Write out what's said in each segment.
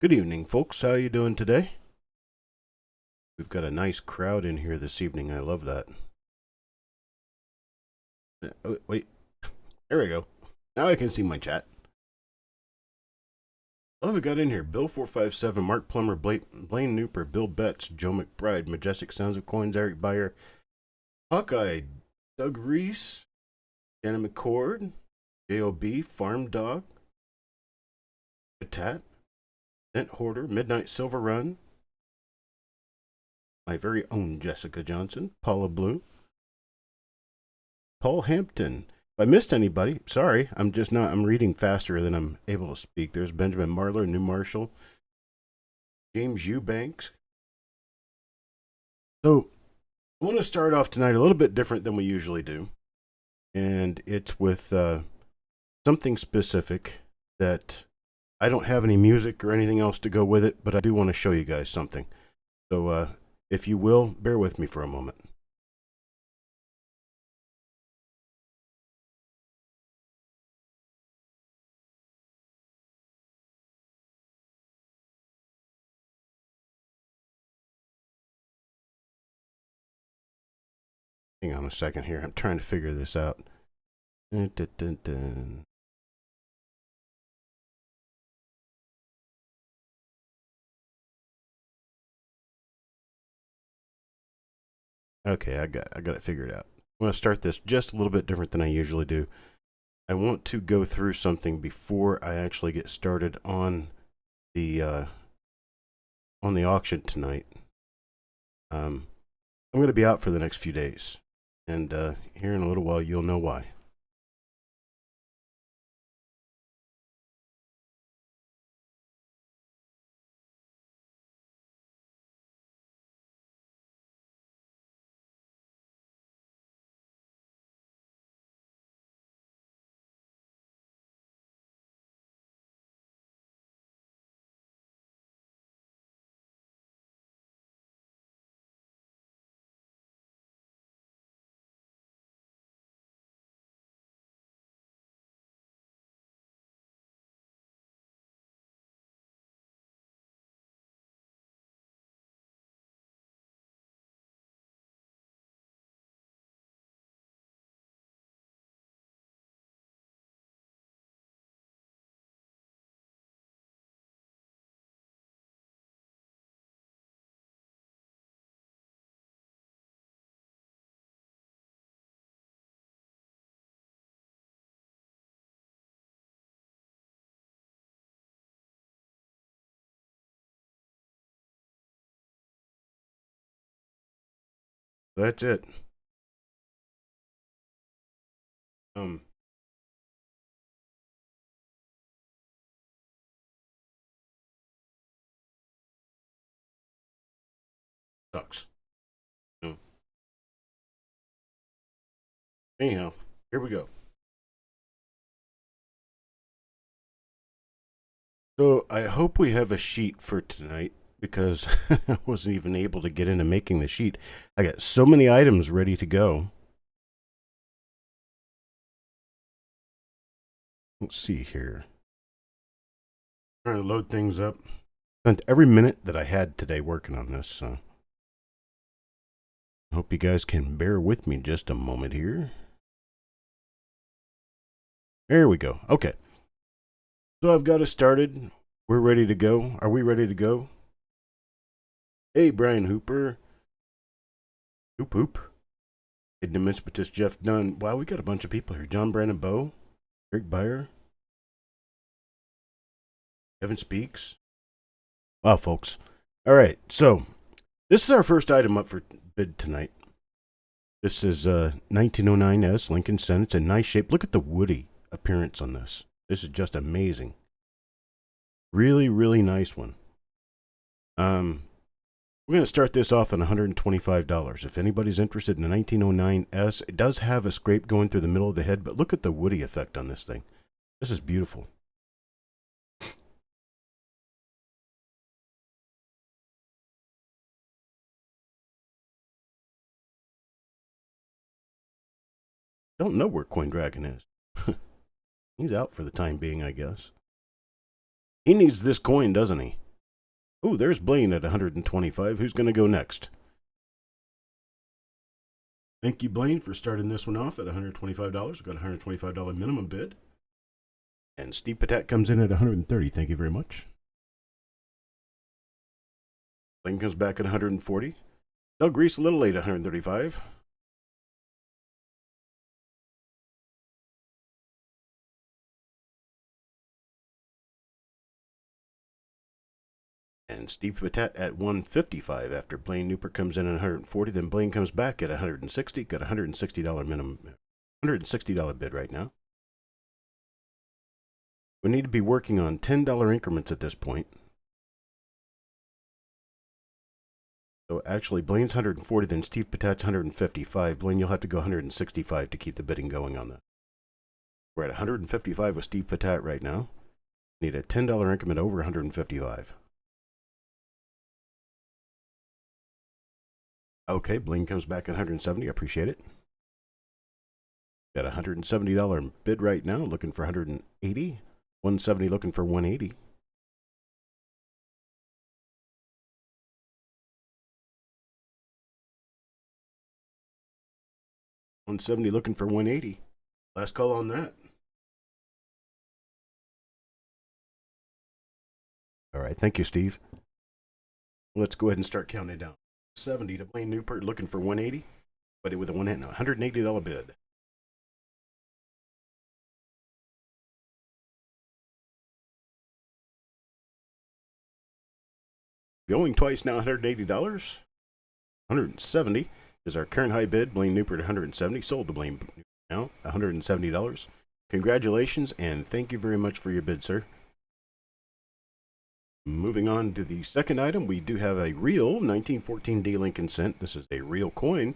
Good evening, folks. How you doing today? We've got a nice crowd in here this evening. I love that. Oh, wait, there we go. Now I can see my chat. What have we got in here? Bill 457, Mark Plummer, Blaine Newper, Bill Betts, Joe McBride, Majestic Sounds of Coins, Eric Beyer, Hawkeye, Doug Reese, Anna McCord, J.O.B., Farm Dog, Patat, Dent Hoarder, Midnight Silver Run, my very own Jessica Johnson, Paula Blue, Paul Hampton. If I missed anybody, sorry. I'm reading faster than I'm able to speak. There's Benjamin Marler, New Marshall, James Eubanks. So I want to start off tonight a little bit different than we usually do. And it's with something specific that I don't have any music or anything else to go with it, but I do want to show you guys something. So if you will, bear with me for a moment. Hang on a second here. I'm trying to figure this out. Dun, dun, dun, dun. Okay, I got it figured out. I'm going to start this just a little bit different than I usually do. I want to go through something before I actually get started on the auction tonight. I'm going to be out for the next few days, and here in a little while you'll know why. That's it. Um, Sucks. No. Anyhow, here we go. So I hope we have a sheet for tonight because I wasn't even able to get into making the sheet. I got so many items ready to go. Let's see here. Trying to load things up. Spent every minute that I had today working on this, so I hope you guys can bear with me just a moment here. There we go. Okay. So I've got it started. We're ready to go. Are we ready to go? Hey, Brian Hooper. Hoop hoop. Hey, Demispatus Jeff Dunn. Wow, we got a bunch of people here. John Brandon Bowe. Eric Beyer. Evan Speaks. Wow, folks. All right, so this is our first item up for bid tonight. This is 1909S Lincoln Senate. It's a nice shape. Look at the woody appearance on this. This is just amazing. Really, really nice one. We're going to start this off at $125. If anybody's interested in a 1909S, it does have a scrape going through the middle of the head, but look at the woody effect on this thing. This is beautiful. Don't know where Coin Dragon is. He's out for the time being, I guess. He needs this coin, doesn't he? Oh, there's Blaine at 125. Who's going to go next? Thank you, Blaine, for starting this one off at $125. We've got a $125 minimum bid. And Steve Patat comes in at 130. Thank you very much. Blaine comes back at 140. Doug Reese a little late at 135. And Steve Patat at 155 after Blaine Newport comes in at 140. Then Blaine comes back at 160. Got a $160 minimum, $160 bid right now. We need to be working on $10 increments at this point. So actually, Blaine's 140, then Steve Patat's 155. Blaine, you'll have to go 165 to keep the bidding going on that. We're at 155 with Steve Patat right now. Need a $10 increment over 155. Okay, Blaine comes back at 170. I appreciate it. Got a $170 bid right now, looking for 180. 170 looking for 180. $170 looking for 180. Last call on that. All right, thank you, Steve. Let's go ahead and start counting down. 70 to Blaine Newport looking for 180, but with a $180 bid. Going twice now, $180. 170 is our current high bid. Blaine Newport 170, sold to Blaine Newport now, $170. Congratulations and thank you very much for your bid, sir. Moving on to the second item, we do have a real 1914 D Lincoln cent. This is a real coin.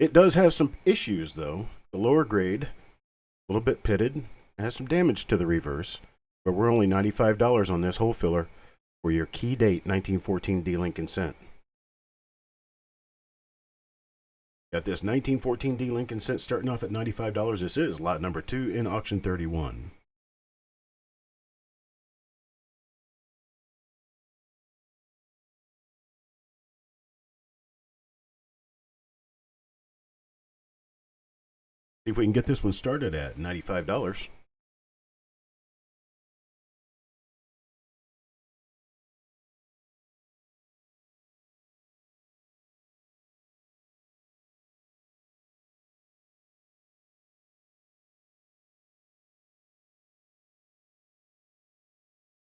It does have some issues, though. The lower grade, a little bit pitted, has some damage to the reverse, but we're only $95 on this whole filler for your key date 1914 D Lincoln cent. Got this 1914 D Lincoln cent starting off at $95. This is lot number 2 in auction 31. See if we can get this one started at $95.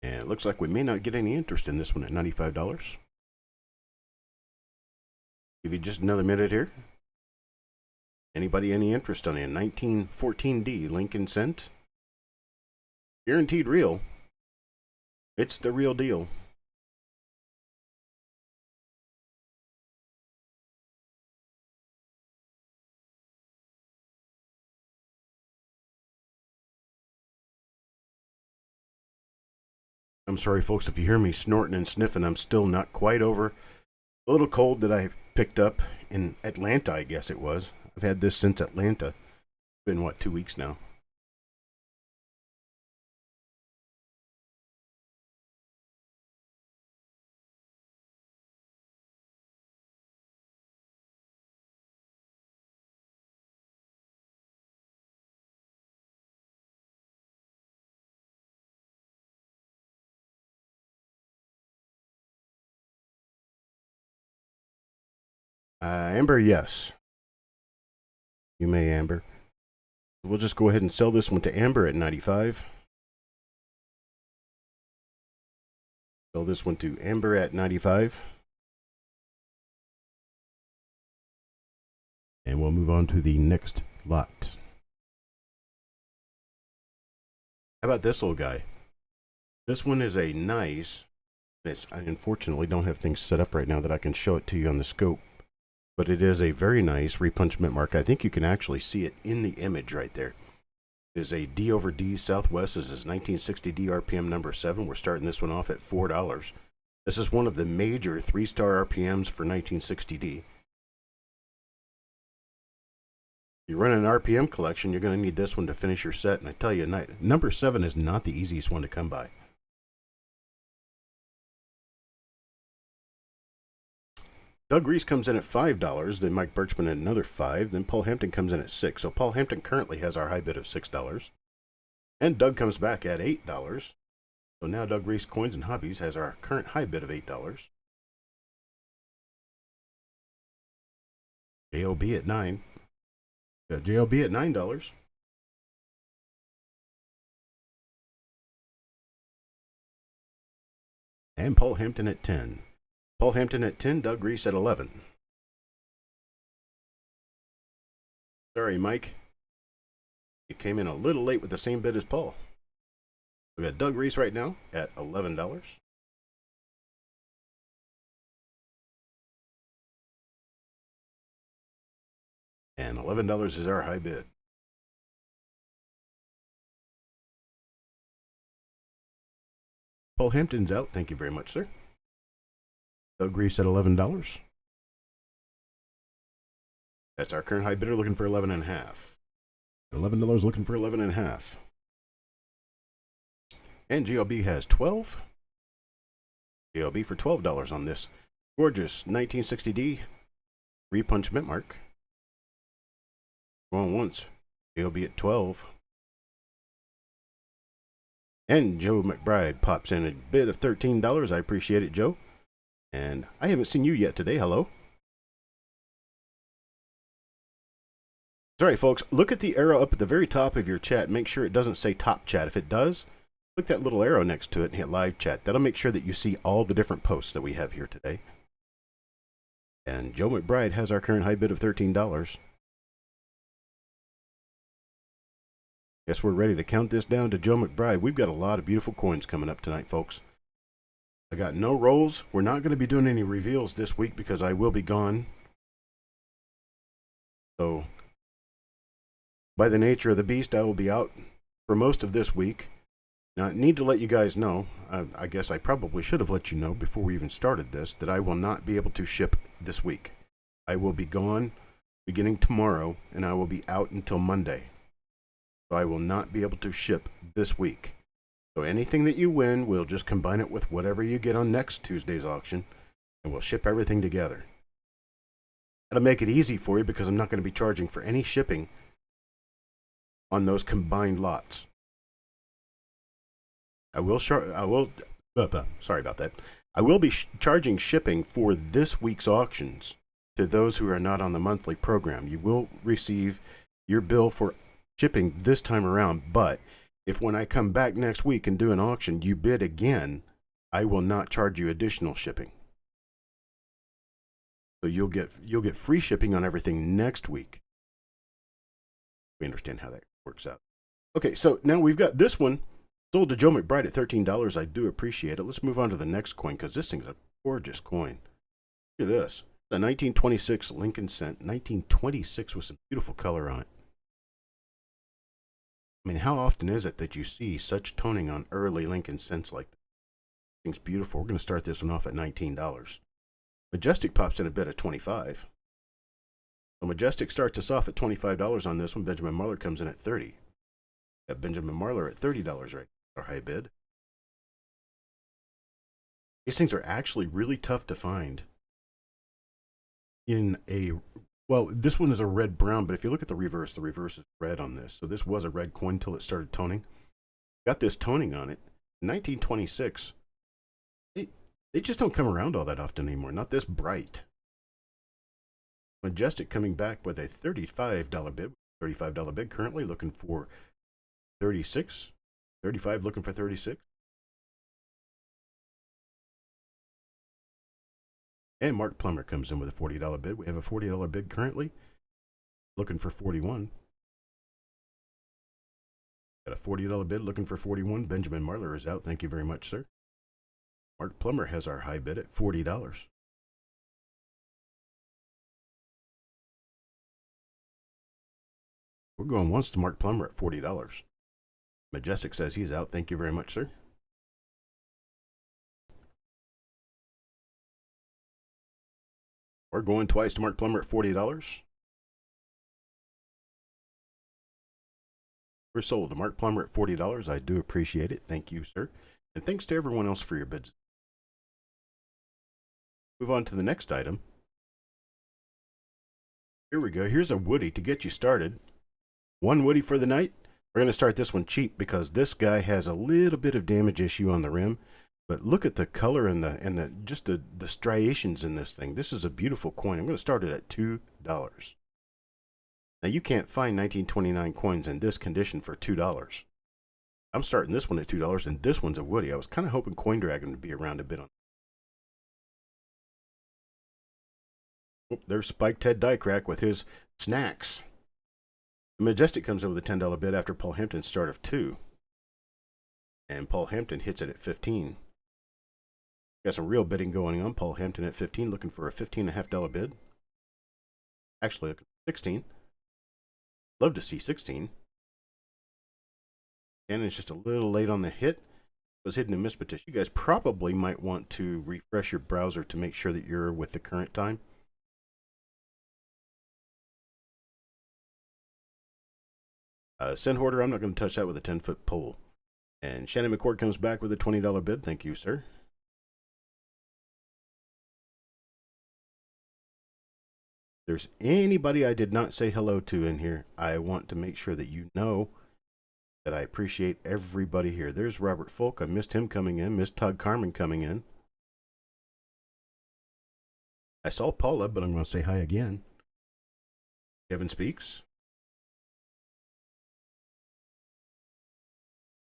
And it looks like we may not get any interest in this one at $95. Give you just another minute here. Anybody any interest on a 1914D Lincoln cent? Guaranteed real. It's the real deal. I'm sorry, folks, if you hear me snorting and sniffing. I'm still not quite over a little cold that I picked up in Atlanta, I guess it was. I've had this since Atlanta. It's been, what, 2 weeks now? Amber, yes. You may, Amber. We'll just go ahead and sell this one to Amber at 95. Sell this one to Amber at 95. And we'll move on to the next lot. How about this little guy? This one is a nice... I unfortunately don't have things set up right now that I can show it to you on the scope. But it is a very nice repunchment mark. I think you can actually see it in the image right there. It is a D over D Southwest. This is 1960 D RPM number 7. We're starting this one off at $4. This is one of the major 3-star RPMs for 1960 D. If you run an RPM collection, you're going to need this one to finish your set. And I tell you, number 7 is not the easiest one to come by. Doug Reese comes in at $5. Then Mike Birchman at another $5. Then Paul Hampton comes in at $6. So Paul Hampton currently has our high bid of $6. And Doug comes back at $8. So now Doug Reese Coins and Hobbies has our current high bid of $8. JOB at $9. Got JOB at $9. And Paul Hampton at 10. Paul Hampton at 10, Doug Reese at 11. Sorry, Mike. You came in a little late with the same bid as Paul. We got Doug Reese right now at $11. And $11 is our high bid. Paul Hampton's out. Thank you very much, sir. Doug Reese at $11. That's our current high bidder looking for $11.5. $11 looking for $11.5. And GLB has 12. GLB for $12 on this gorgeous 1960D repunch mint mark. Going once. GLB at 12. And Joe McBride pops in a bid of $13. I appreciate it, Joe. And I haven't seen you yet today. Hello. Sorry, folks. Look at the arrow up at the very top of your chat. Make sure it doesn't say top chat. If it does, click that little arrow next to it and hit live chat. That'll make sure that you see all the different posts that we have here today. And Joe McBride has our current high bid of $13. Guess we're ready to count this down to Joe McBride. We've got a lot of beautiful coins coming up tonight, folks. I got no rolls. We're not going to be doing any reveals this week because I will be gone. So, by the nature of the beast, I will be out for most of this week. Now, I need to let you guys know, I guess I probably should have let you know before we even started this, that I will not be able to ship this week. I will be gone beginning tomorrow, and I will be out until Monday. So I will not be able to ship this week. So anything that you win, we'll just combine it with whatever you get on next Tuesday's auction, and we'll ship everything together. That'll make it easy for you because I'm not going to be charging for any shipping on those combined lots. Sorry about that. I will be charging shipping for this week's auctions to those who are not on the monthly program. You will receive your bill for shipping this time around, but if when I come back next week and do an auction, you bid again, I will not charge you additional shipping. So you'll get free shipping on everything next week. We understand how that works out. Okay, so now we've got this one sold to Joe McBride at $13. I do appreciate it. Let's move on to the next coin because this thing's a gorgeous coin. Look at this. The 1926 Lincoln cent. 1926 with some beautiful color on it. I mean, how often is it that you see such toning on early Lincoln cents like that? Thing's beautiful. We're going to start this one off at $19. Majestic pops in a bid of $25. So Majestic starts us off at $25 on this one. Benjamin Marler comes in at $30. Got Benjamin Marler at $30 right, our high bid. These things are actually really tough to find in a, well, this one is a red-brown, but if you look at the reverse is red on this. So this was a red coin until it started toning. Got this toning on it. 1926. They just don't come around all that often anymore. Not this bright. Majestic coming back with a $35 bid. $35 bid currently looking for 36. 35 looking for 36. And Mark Plummer comes in with a $40 bid. We have a $40 bid currently looking for 41. Got a $40 bid looking for 41. Benjamin Marler is out. Thank you very much, sir. Mark Plummer has our high bid at $40. We're going once to Mark Plummer at $40. Majestic says he's out. Thank you very much, sir. We're going twice to Mark Plummer at $40. We're sold to Mark Plummer at $40. I do appreciate it. Thank you, sir. And thanks to everyone else for your bids. Move on to the next item. Here we go. Here's a Woody to get you started. One Woody for the night. We're going to start this one cheap because this guy has a little bit of damage issue on the rim. But look at the color and the striations in this thing. This is a beautiful coin. I'm going to start it at $2. Now you can't find 1929 coins in this condition for $2. I'm starting this one at $2, and this one's a Woody. I was kind of hoping Coin Dragon would be around a bit on. Oh, there's Spike Ted Diecrack with his snacks. The Majestic comes in with a $10 bid after Paul Hampton's start of 2. And Paul Hampton hits it at 15. Got some real bidding going on. Paul Hampton at 15, looking for a $15.50 bid. Actually, looking for 16. Love to see 16. Shannon's just a little late on the hit. It was hidden and missed, but you guys probably might want to refresh your browser to make sure that you're with the current time. Send Hoarder, I'm not going to touch that with a 10-foot pole. And Shannon McCord comes back with a $20 bid. Thank you, sir. If there's anybody I did not say hello to in here, I want to make sure that you know that I appreciate everybody here. There's Robert Folk. I missed him coming in. Missed Todd Carmen coming in. I saw Paula, but I'm going to say hi again. Kevin Speaks.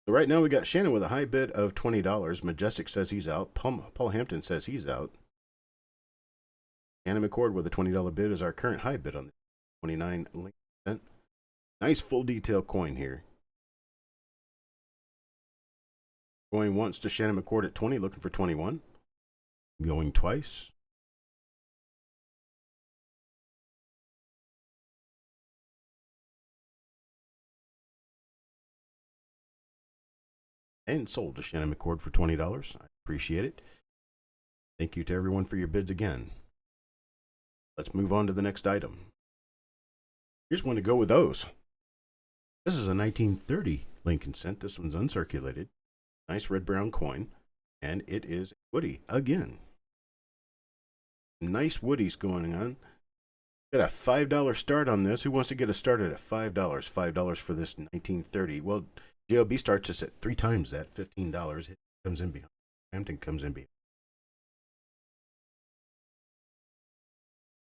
So right now we got Shannon with a high bid of $20. Majestic says he's out. Paul Hampton says he's out. Shannon McCord with a $20 bid is our current high bid on the 29 cent. Nice full detail coin here. Going once to Shannon McCord at 20, looking for 21. Going twice. And sold to Shannon McCord for $20. I appreciate it. Thank you to everyone for your bids again. Let's move on to the next item. Here's one to go with those. This is a 1930 Lincoln cent. This one's uncirculated. Nice red-brown coin. And it is a Woody again. Nice Woodies going on. Got a $5 start on this. Who wants to get us started at $5? $5 for this 1930. Well, JOB starts us at 3 times that, $15. It comes in behind. Hampton comes in behind.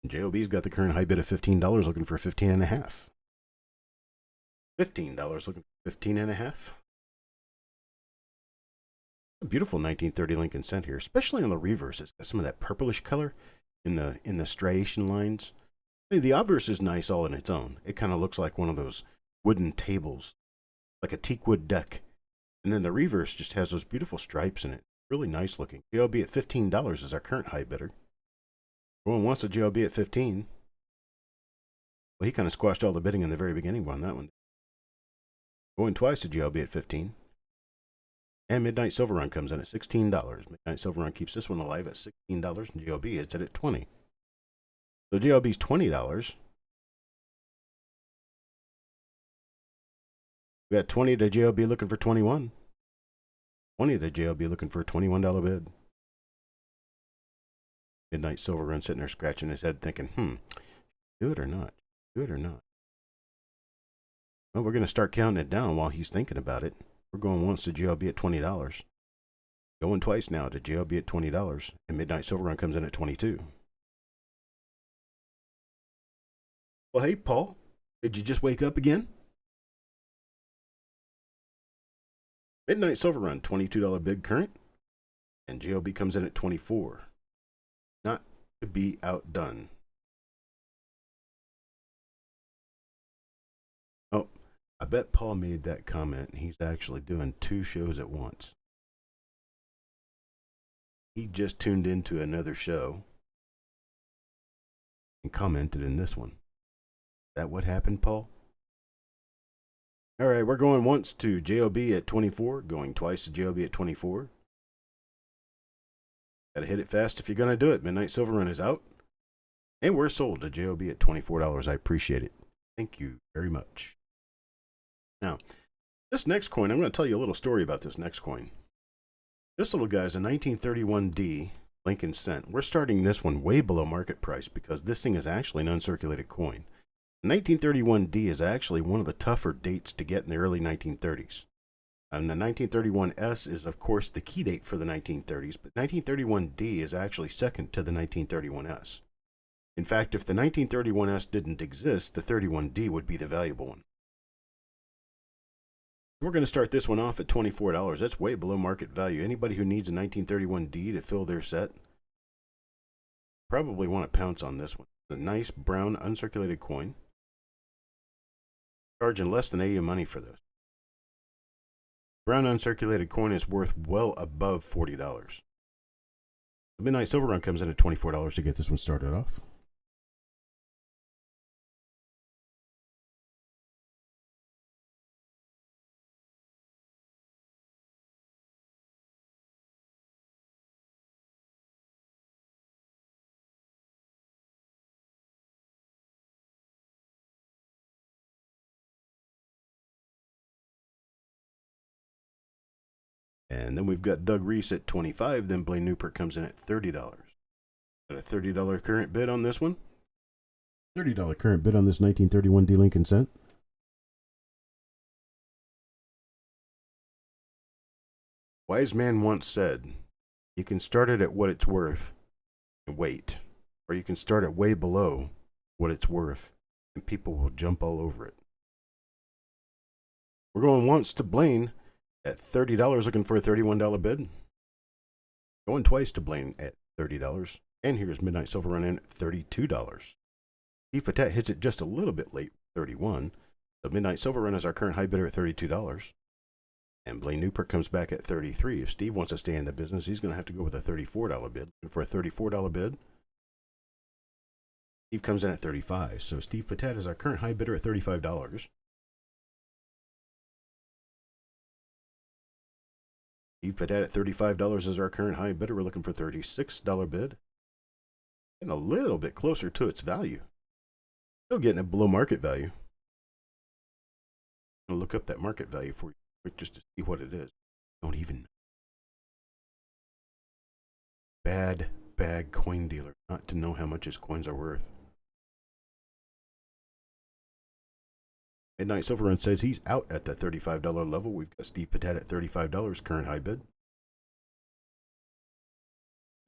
JOB's got the current high bid of $15, looking for $15.50. $15 looking for $15.50. A beautiful 1930 Lincoln cent here, especially on the reverse. It's got some of that purplish color in the striation lines. I mean, the obverse is nice all on its own. It kind of looks like one of those wooden tables, like a teakwood deck. And then the reverse just has those beautiful stripes in it. Really nice looking. JOB at $15 is our current high bidder. Going once to JOB at 15. Well, he kind of squashed all the bidding in the very beginning on that one. Going twice to JOB at 15. And Midnight Silver Run comes in at $16. Midnight Silver Run keeps this one alive at $16, and JOB hits it at $20. So JOB's $20. We got 20 to JOB looking for 21. 20 to JOB looking for a $21 bid. Midnight Silver Run sitting there scratching his head thinking, do it or not? Do it or not? Well, we're going to start counting it down while he's thinking about it. We're going once to JOB at $20. Going twice now to JOB at $20. And Midnight Silver Run comes in at 22. Well, hey, Paul, did you just wake up again? Midnight Silver Run, $22 bid current. And JOB comes in at 24. Not to be outdone. Oh, I bet Paul made that comment. He's actually doing 2 shows at once. He just tuned into another show and commented in this one. Is that what happened, Paul? All right, we're going once to JOB at 24, going twice to JOB at 24. Gotta hit it fast if you're gonna do it. Midnight Silver Run is out. And we're sold to JOB at $24. I appreciate it. Thank you very much. Now, this next coin, I'm going to tell you a little story about this next coin. This little guy is a 1931D Lincoln cent. We're starting this one way below market price because this thing is actually an uncirculated coin. 1931D is actually one of the tougher dates to get in the early 1930s. And the 1931S is, of course, the key date for the 1930s, but 1931D is actually second to the 1931S. In fact, if the 1931S didn't exist, the 31D would be the valuable one. We're going to start this one off at $24. That's way below market value. Anybody who needs a 1931D to fill their set probably want to pounce on this one. It's a nice brown uncirculated coin. Charging less than AU money for this. Brown uncirculated coin is worth well above $40. The Midnight Silver Run comes in at $24 to get this one started off. And then we've got Doug Reese at $25. Then Blaine Newport comes in at $30. Got a $30 current bid on this one. $30 current bid on this 1931 D Lincoln cent. Wise man once said, you can start it at what it's worth and wait. Or you can start it way below what it's worth and people will jump all over it. We're going once to Blaine at $30, looking for a $31 bid. Going twice to Blaine at $30. And here's Midnight Silver Run in at $32. Steve Patet hits it just a little bit late, $31. So Midnight Silver Run is our current high bidder at $32. And Blaine Newport comes back at $33. If Steve wants to stay in the business, he's going to have to go with a $34 bid. And for a $34 bid, Steve comes in at $35. So Steve Patet is our current high bidder at $35. Steve Patet at $35 is our current high bidder. We're looking for a $36 bid. And a little bit closer to its value. Still getting it below market value. I'll look up that market value for you quick just to see what it is. Don't even know. Bad coin dealer not to know how much his coins are worth. Midnight Silver Run says he's out at the $35 level. We've got Steve Patet at $35, current high bid.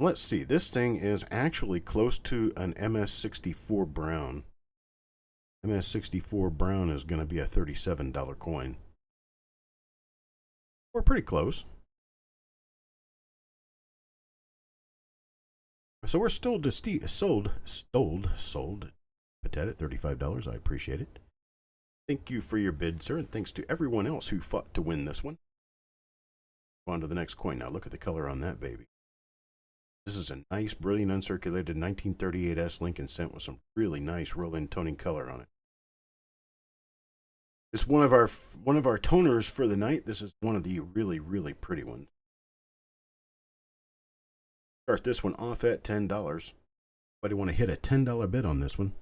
Let's see, this thing is actually close to an MS64 Brown. MS64 Brown is going to be a $37 coin. We're pretty close. So we're still sold Patet at $35. I appreciate it. Thank you for your bid, sir, and thanks to everyone else who fought to win this one. On to the next coin now. Look at the color on that baby. This is a nice, brilliant, uncirculated 1938S Lincoln cent with some really nice roll-in toning color on it. It's one of our toners for the night. This is one of the really, really pretty ones. Start this one off at $10. Anybody want to hit a $10 bid on this one?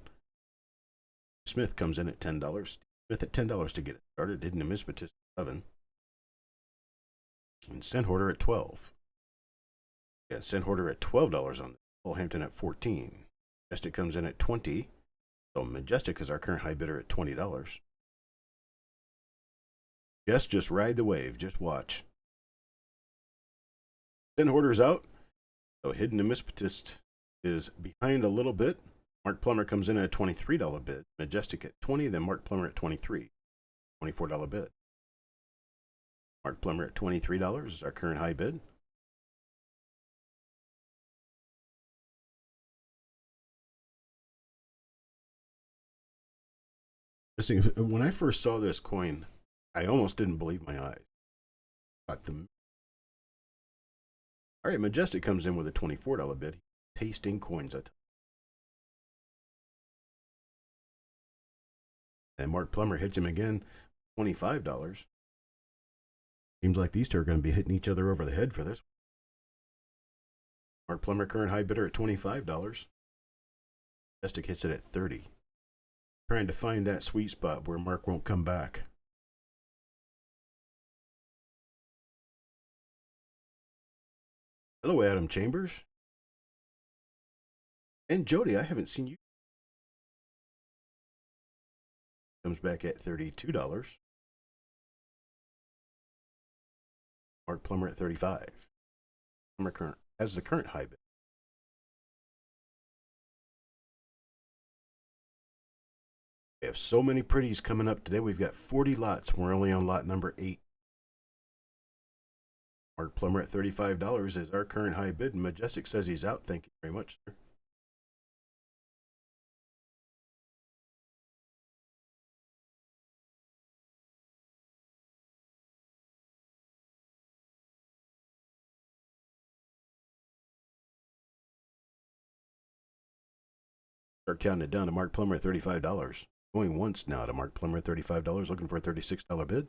Smith comes in at $10. Smith at $10 to get it started. Hidden Numismatist at $11. And Cent Hoarder at $12. Yeah, Cent Hoarder at $12 on this. Hampton at $14. Majestic comes in at $20. So Majestic is our current high bidder at $20. Yes, just ride the wave. Just watch. Cent Hoarder's out. So Hidden Numismatist is behind a little bit. Mark Plummer comes in at a $23 bid. Majestic at $20, then Mark Plummer at $23. $24 bid. Mark Plummer at $23 is our current high bid. When I first saw this coin, I almost didn't believe my eyes. All right, Majestic comes in with a $24 bid. Tasting coins at. And Mark Plummer hits him again, $25. Seems like these two are going to be hitting each other over the head for this. Mark Plummer, current high bidder at $25. Majestic hits it at $30. Trying to find that sweet spot where Mark won't come back. Hello, Adam Chambers. And Jody, I haven't seen you. comes back at $32. Mark Plummer at 35. Plummer current has the current high bid. We have so many pretties coming up today. We've got 40 lots. We're only on lot number 8. Mark Plummer at $35 is our current high bid. Majestic says he's out. Thank you very much, sir. Start counting it down to Mark Plummer at $35. Going once now to Mark Plummer at $35, looking for a $36 bid.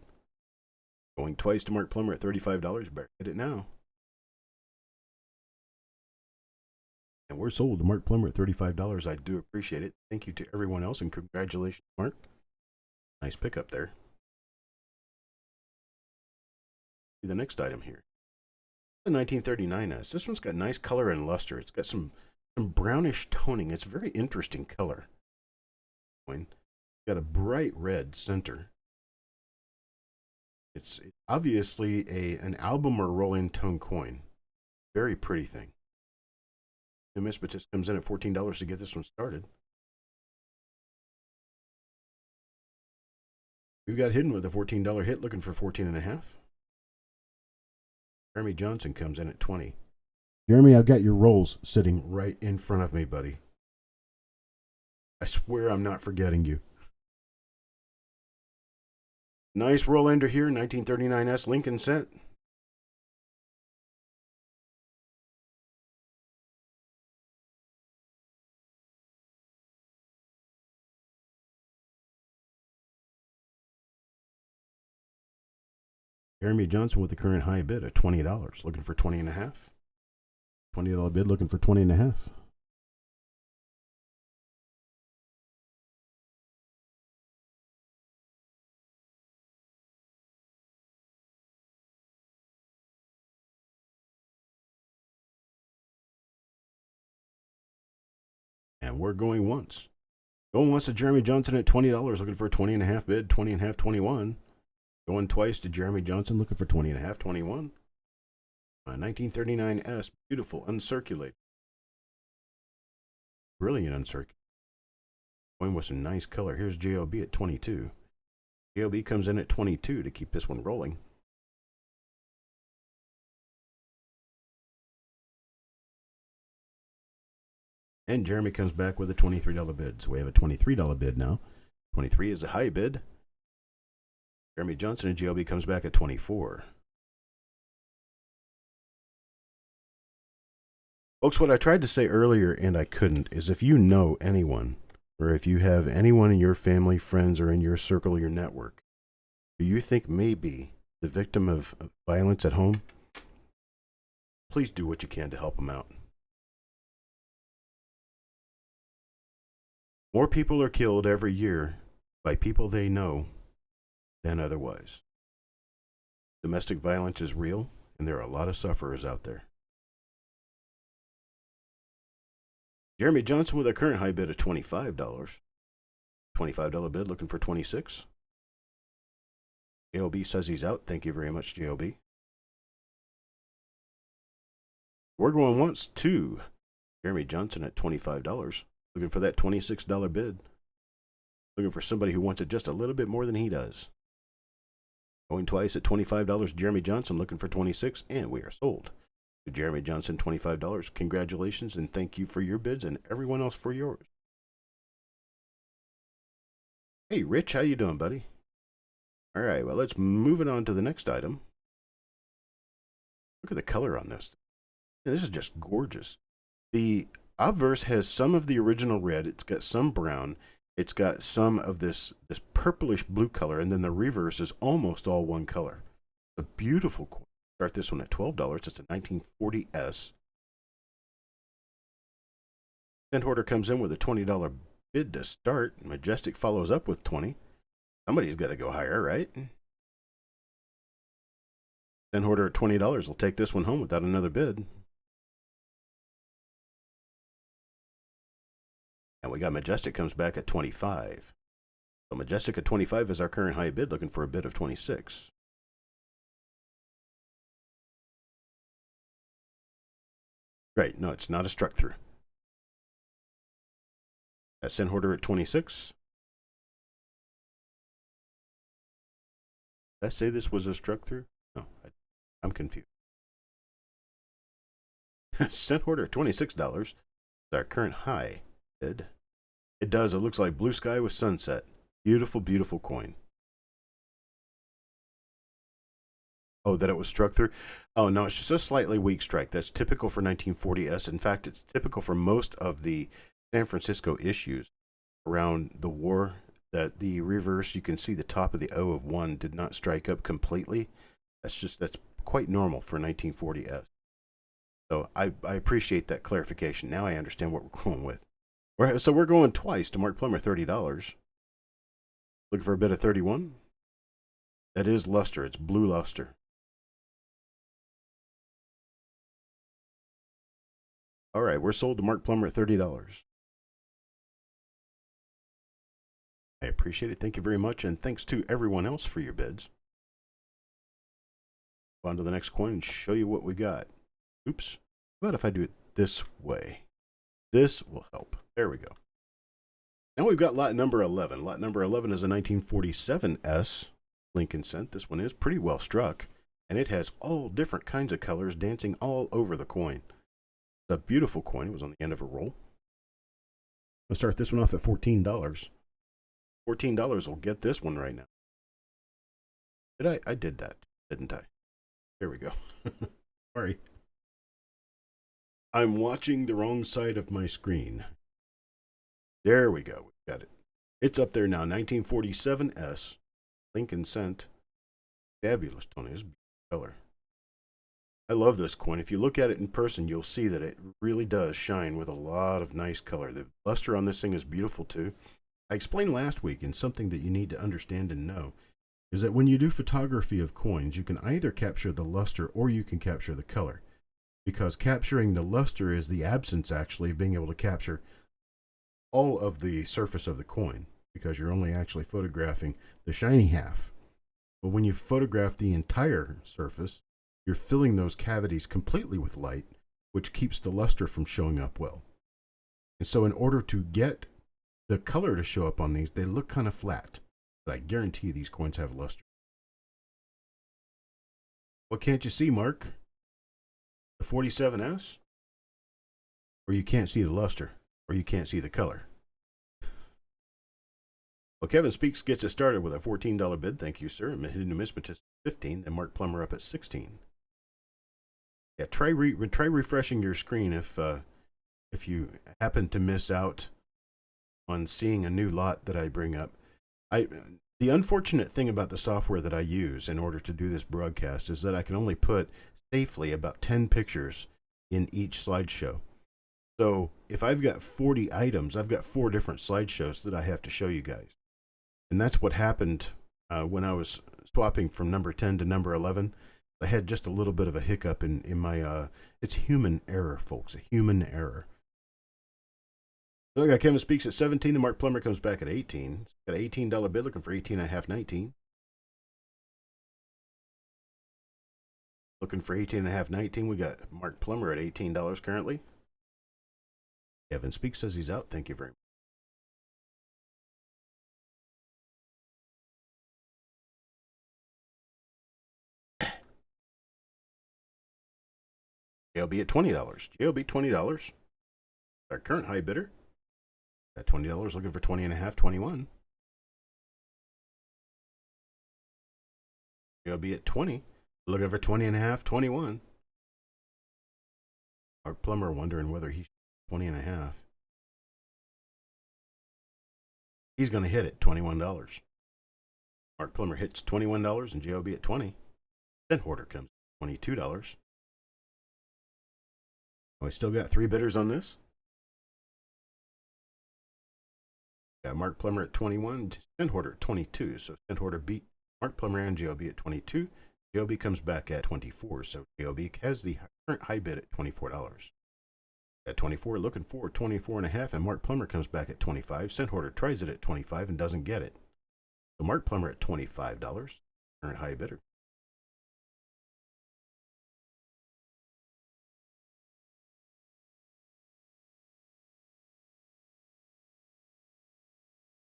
Going twice to Mark Plummer at $35. Better get it now. And we're sold to Mark Plummer at $35. I do appreciate it. Thank you to everyone else, and congratulations, Mark. Nice pickup there. The next item here. The 1939S. This one's got nice color and luster. It's got some brownish toning. It's a very interesting color. Got a bright red center. It's obviously an album or roll-in tone coin. Very pretty thing. The Mispetis comes in at $14 to get this one started. We've got Hidden with a $14 hit, looking for 14.5. Jeremy Johnson comes in at 20. Jeremy, I've got your rolls sitting right in front of me, buddy. I swear I'm not forgetting you. Nice roll ender here, 1939S Lincoln Cent. Jeremy Johnson with the current high bid of $20, looking for 20.5. $20 bid, looking for 20.5. And we're going once. Going once to Jeremy Johnson at $20, looking for a 20.5 bid, 20.5, 21. Going twice to Jeremy Johnson, looking for 20.5, 21. 1939S, beautiful, uncirculated. Brilliant uncirculated. Going with some nice color. Here's JOB at 22. JOB comes in at 22 to keep this one rolling. And Jeremy comes back with a $23 bid. So we have a $23 bid now. 23 is a high bid. Jeremy Johnson and JOB comes back at 24. Folks, what I tried to say earlier and I couldn't is if you know anyone, or if you have anyone in your family, friends, or in your circle or your network who you think may be the victim of violence at home, please do what you can to help them out. More people are killed every year by people they know than otherwise. Domestic violence is real, and there are a lot of sufferers out there. Jeremy Johnson with a current high bid of $25. $25 bid, looking for 26. JOB says he's out. Thank you very much, JOB. We're going once to Jeremy Johnson at $25. Looking for that $26 bid. Looking for somebody who wants it just a little bit more than he does. Going twice at $25, Jeremy Johnson looking for 26, and we are sold. To Jeremy Johnson, $25. Congratulations, and thank you for your bids, and everyone else for yours. Hey, Rich, how you doing, buddy? All right, well, let's move it on to the next item. Look at the color on this. This is just gorgeous. The obverse has some of the original red. It's got some brown. It's got some of this purplish blue color, and then the reverse is almost all one color. A beautiful coin. Start this one at $12. It's a 1940S. Cent order comes in with a $20 bid to start. Majestic follows up with 20. Somebody's got to go higher, right? Cent order at $20 will take this one home without another bid. And we got Majestic comes back at 25. So Majestic at 25 is our current high bid, looking for a bid of 26. Right, no, it's not a struck through. That sent order at 26. Did I say this was a struck through? No, I'm confused. Sent order at $26 is our current high bid. It does. It looks like blue sky with sunset. Beautiful, beautiful coin. Oh, that it was struck through? Oh, no, it's just a slightly weak strike. That's typical for 1940S. In fact, it's typical for most of the San Francisco issues around the war. That the reverse, you can see the top of the O of 1 did not strike up completely. That's quite normal for 1940S. So I appreciate that clarification. Now I understand what we're going with. So we're going twice to Mark Plummer, $30. Looking for a bid of 31. That is luster. It's blue luster. All right, we're sold to Mark Plummer at $30. I appreciate it. Thank you very much, and thanks to everyone else for your bids. On to the next coin and show you what we got. Oops. How about if I do it this way? This will help. There we go. Now we've got lot number 11. Lot number 11 is a 1947S Lincoln cent. This one is pretty well struck, and it has all different kinds of colors dancing all over the coin. It's a beautiful coin. It was on the end of a roll. I'll start this one off at $14. $14 will get this one right now. I did that, didn't I? There we go. Sorry. I'm watching the wrong side of my screen. There we go. We got it. It's up there now. 1947S Lincoln cent. Fabulous, Tony. This is beautiful color. I love this coin. If you look at it in person, you'll see that it really does shine with a lot of nice color. The luster on this thing is beautiful too. I explained last week, and something that you need to understand and know is that when you do photography of coins, you can either capture the luster or you can capture the color. Because capturing the luster is the absence, actually, of being able to capture all of the surface of the coin, because you're only actually photographing the shiny half. But when you photograph the entire surface, you're filling those cavities completely with light, which keeps the luster from showing up well. And so in order to get the color to show up on these, they look kind of flat. But I guarantee these coins have luster. What can't you see, Mark? The 47S? Or you can't see the luster? Or you can't see the color? Well, Kevin Speaks gets us started with a $14 bid. Thank you, sir. Hidden Numismatist 15, and Mark Plummer up at 16. Yeah, try refreshing your screen if you happen to miss out on seeing a new lot that I bring up. The unfortunate thing about the software that I use in order to do this broadcast is that I can only put safely about 10 pictures in each slideshow. So if I've got 40 items, I've got 4 different slideshows that I have to show you guys. And that's what happened when I was swapping from number 10 to number 11. I had just a little bit of a hiccup in my, it's human error, folks, a human error. So I got Kevin Speaks at 17, and Mark Plummer comes back at 18. Got an $18 bid, looking for 18.5, 19. Looking for 18.5, 19. We got Mark Plummer at $18 currently. Kevin Speaks says he's out. Thank you very much. JLB at $20. JLB $20. Our current high bidder. At $20, looking for 20.5, 21. JLB at 20. Looking for 20.5, 21. Mark Plummer wondering whether he's 20.5. He's going to hit it, $21. Mark Plummer hits $21 and JLB at 20. Then Hoarder comes $22. We still got 3 bidders on this. Got Mark Plummer at 21, Send Hoarder at 22. So Send Hoarder beat Mark Plummer and JLB at 22. JLB comes back at 24. So JLB has the current high bid at $24. At 24, looking for 24.5, and Mark Plummer comes back at 25. Send Hoarder tries it at 25 and doesn't get it. So Mark Plummer at $25, current high bidder.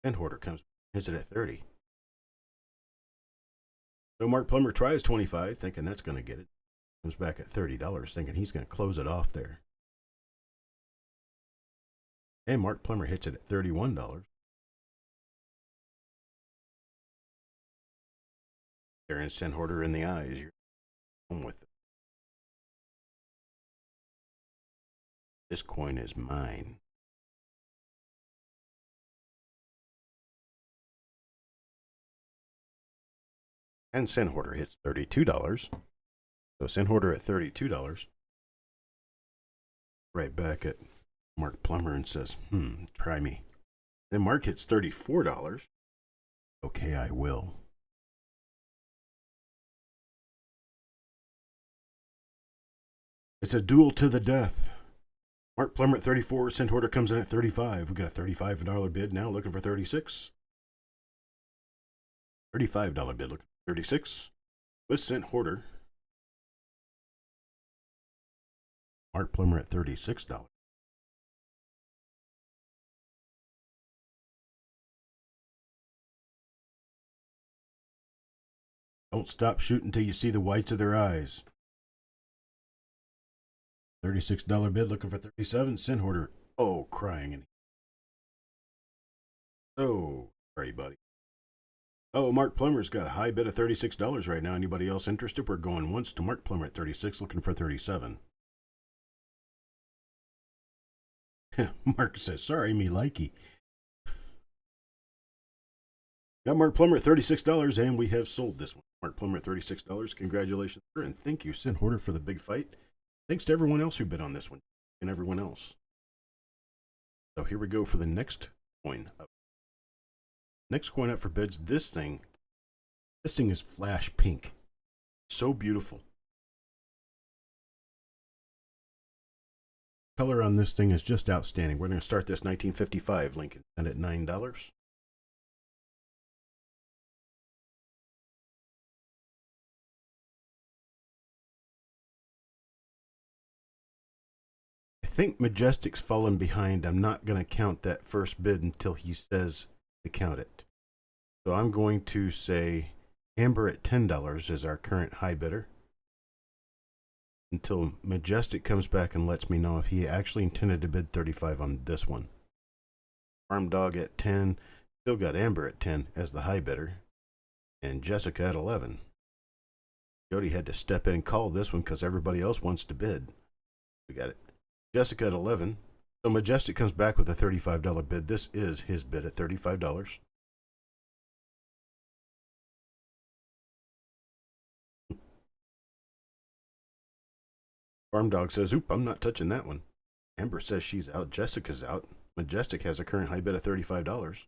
And Hoarder comes, hits it at 30. So Mark Plummer tries 25, thinking that's going to get it. Comes back at $30, thinking he's going to close it off there. And Mark Plummer hits it at $31. Staring Sin Hoarder in the eyes. You're home with it. This coin is mine. And Sin Hoarder hits $32. So Sin Hoarder at $32. Right back at Mark Plummer and says, try me. Then Mark hits $34. Okay, I will. It's a duel to the death. Mark Plummer at 34, Sin Hoarder comes in at 35. We got a $35 bid now, looking for 36. $35 bid, looking for 36. With Sin Hoarder. Mark Plummer at $36. Don't stop shooting until you see the whites of their eyes. $36 bid, looking for 37. Sin Hoarder, oh, crying. And so, sorry, buddy. Oh, Mark Plummer's got a high bid of $36 right now. Anybody else interested? We're going once to Mark Plummer at 36, looking for 37. Mark says, sorry, me likey. Got Mark Plummer at $36, and we have sold this one. Mark Plummer at $36. Congratulations, sir, and thank you, Sin Hoarder, for the big fight. Thanks to everyone else who bid on this one, and everyone else. So here we go for the next coin up. Next coin up for bids. This thing is flash pink. So beautiful. Color on this thing is just outstanding. We're going to start this 1955 Lincoln and at $9. I think Majestic's fallen behind. I'm not going to count that first bid until he says to count it. So I'm going to say Amber at $10 is our current high bidder. Until Majestic comes back and lets me know if he actually intended to bid 35 on this one. Farm Dog at 10. Still got Amber at 10 as the high bidder. And Jessica at 11. Jody had to step in and call this one because everybody else wants to bid. We got it. Jessica at 11. So Majestic comes back with a $35 bid. This is his bid at $35. Farm Dog says, oop, I'm not touching that one. Amber says she's out. Jessica's out. Majestic has a current high bid of $35.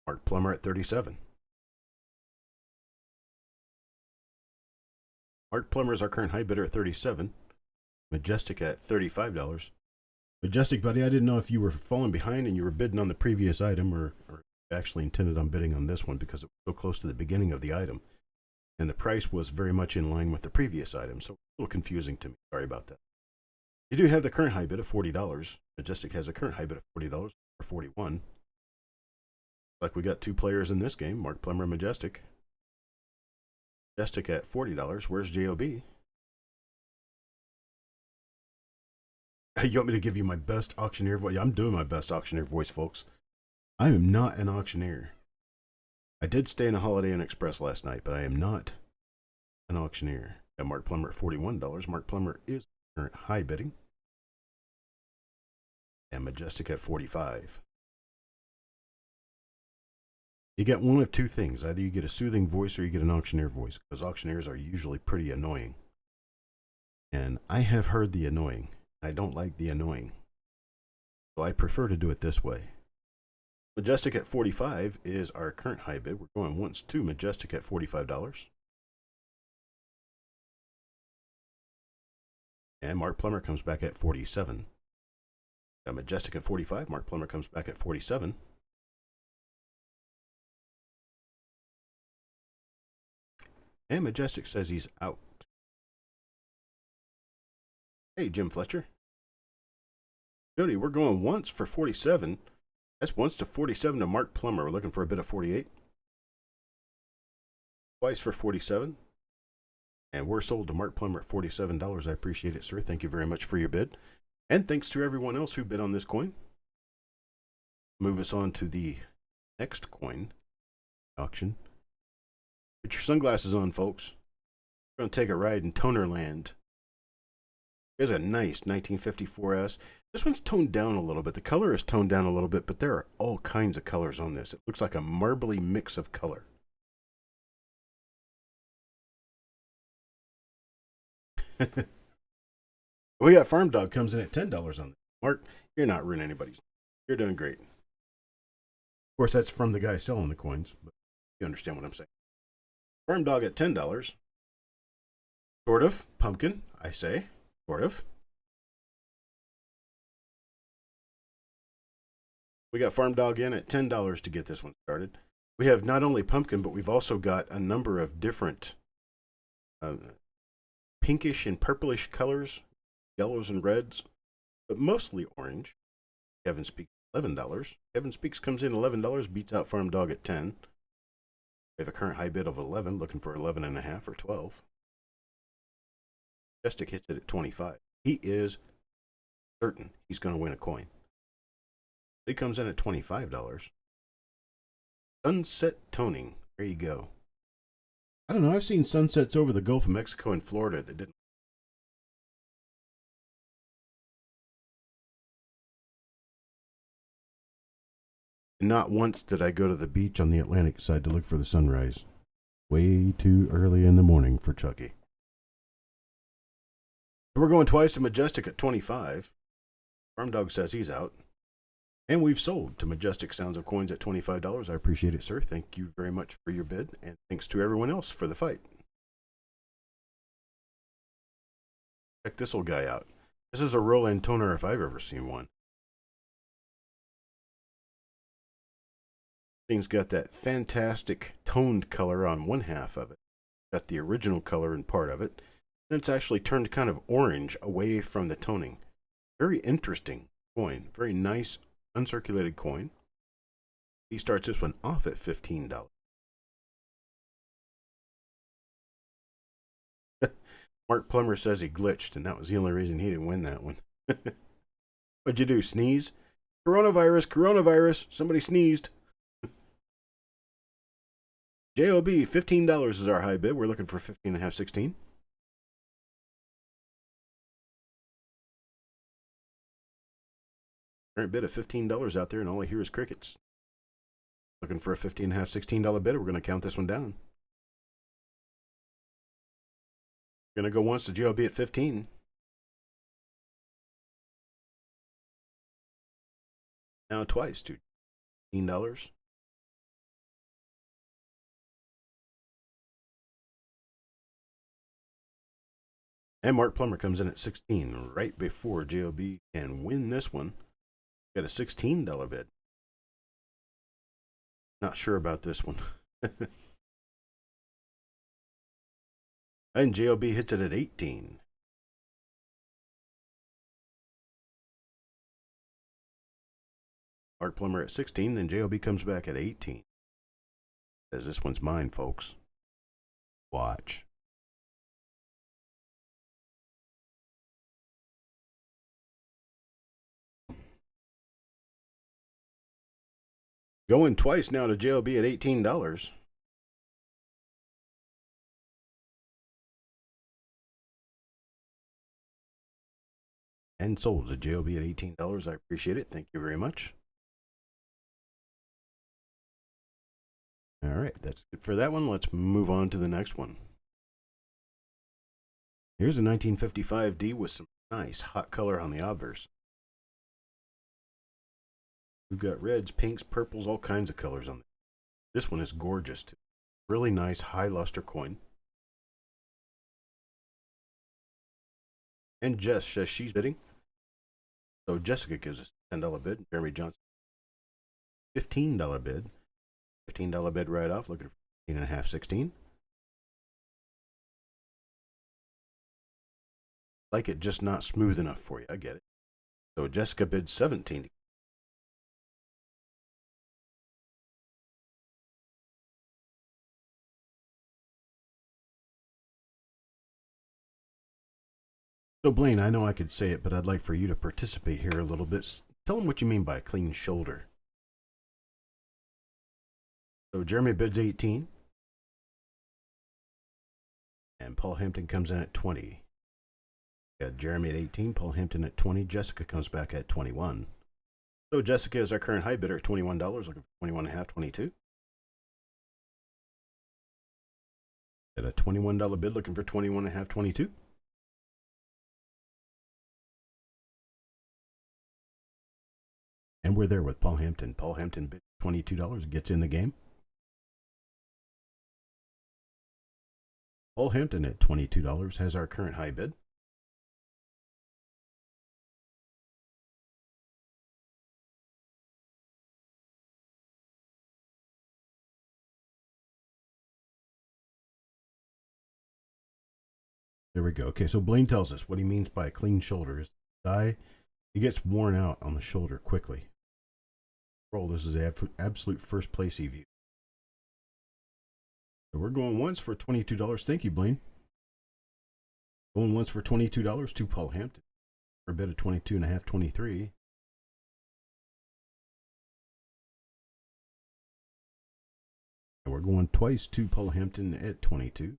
Mark Plummer at 37. Mark Plummer is our current high bidder at 37. Majestic at $35. Majestic, buddy, I didn't know if you were falling behind and you were bidding on the previous item or actually intended on bidding on this one because it was so close to the beginning of the item. And the price was very much in line with the previous item, so a little confusing to me. Sorry about that. You do have the current high bid of $40. Majestic has a current high bid of $40 for $41. Like we got two players in this game, Mark Plummer and Majestic. Majestic at $40. Where's JOB? You want me to give you my best auctioneer voice? I'm doing my best auctioneer voice, folks. I am not an auctioneer. I did stay in a Holiday Inn Express last night, but I am not an auctioneer. Got Mark Plummer at $41. Mark Plummer is current high bidding. And Majestic at $45. You get one of two things. Either you get a soothing voice or you get an auctioneer voice, because auctioneers are usually pretty annoying. And I have heard the annoying. I don't like the annoying. So I prefer to do it this way. Majestic at $45 is our current high bid. We're going once to Majestic at $45. And Mark Plummer comes back at $47. Got Majestic at $45. Mark Plummer comes back at $47. And Majestic says he's out. Hey, Jim Fletcher. Jody, we're going once for 47. That's once to 47 to Mark Plummer. We're looking for a bid of 48. Twice for 47. And we're sold to Mark Plummer at $47. I appreciate it, sir. Thank you very much for your bid. And thanks to everyone else who bid on this coin. Move us on to the next coin auction. Put your sunglasses on, folks. We're going to take a ride in Tonerland. Here's a nice 1954S. This one's toned down a little bit. The color is toned down a little bit, but there are all kinds of colors on this. It looks like a marbly mix of color. We got Farm Dog comes in at $10 on this. Mark, you're not ruining anybody's. You're doing great. Of course, that's from the guy selling the coins, but you understand what I'm saying. Farm Dog at $10. Sort of. Pumpkin, I say. Sort of. We got Farm Dog in at $10 to get this one started. We have not only pumpkin, but we've also got a number of different pinkish and purplish colors, yellows and reds, but mostly orange. Kevin Speaks $11. Kevin Speaks comes in $11, beats out Farm Dog at 10. We have a current high bid of 11, looking for 11.5 or 12. Majestic hits it at 25. He is certain he's going to win a coin. He comes in at $25. Sunset toning. There you go. I don't know. I've seen sunsets over the Gulf of Mexico and Florida that didn't. And not once did I go to the beach on the Atlantic side to look for the sunrise. Way too early in the morning for Chucky. So we're going twice to Majestic at 25. Farm Dog says he's out. And we've sold to Majestic Sounds of Coins at $25. I appreciate it, sir. Thank you very much for your bid. And thanks to everyone else for the fight. Check this old guy out. This is a roll-in toner if I've ever seen one. Thing's got that fantastic toned color on one half of it. Got the original color in part of it. Then it's actually turned kind of orange away from the toning. Very interesting coin. Very nice uncirculated coin. He starts this one off at $15. Mark Plummer says he glitched, and that was the only reason he didn't win that one. What'd you do, sneeze? Coronavirus, coronavirus, somebody sneezed. JOB, $15 is our high bid. We're looking for 15.5, 16. Current bid of $15 out there, and all I hear is crickets. Looking for a $15.5, $16 bid. We're going to count this one down. Going to go once to GOB at 15. Now twice to $15. And Mark Plummer comes in at 16 right before JOB can win this one. Got a $16 bid. Not sure about this one. And JOB hits it at 18. Mark Plummer at 16, then JOB comes back at 18. Says this one's mine, folks. Watch. Going twice now to JOB at $18. And sold to JOB at $18. I appreciate it. Thank you very much. All right, that's it for that one. Let's move on to the next one. Here's a 1955D with some nice hot color on the obverse. We've got reds, pinks, purples, all kinds of colors on it. This one is gorgeous too. Really nice high luster coin. And Jess says she's bidding. So Jessica gives us a $10 bid. Jeremy Johnson, $15 bid. $15 bid right off, looking for 15.5, 16. like it just not smooth enough for you. I get it. So Jessica bids 17. So Blaine, I know I could say it, but I'd like for you to participate here a little bit. Tell them what you mean by a clean shoulder. So Jeremy bids 18. And Paul Hampton comes in at 20. Got Jeremy at 18, Paul Hampton at 20, Jessica comes back at 21. So Jessica is our current high bidder at $21, looking for 21 and a half, 22. At a $21 bid, looking for 21 and a half, 22. And we're there with Paul Hampton. Paul Hampton bid $22, gets in the game. Paul Hampton at $22 has our current high bid. There we go. Okay, so Blaine tells us what he means by a clean shoulder is die. It gets worn out on the shoulder quickly. Roll. This is the absolute first place he viewed. So we're going once for $22. Thank you, Blaine. Going once for $22 to Paul Hampton for a bid of 22 and a half, 23. And we're going twice to Paul Hampton at 22.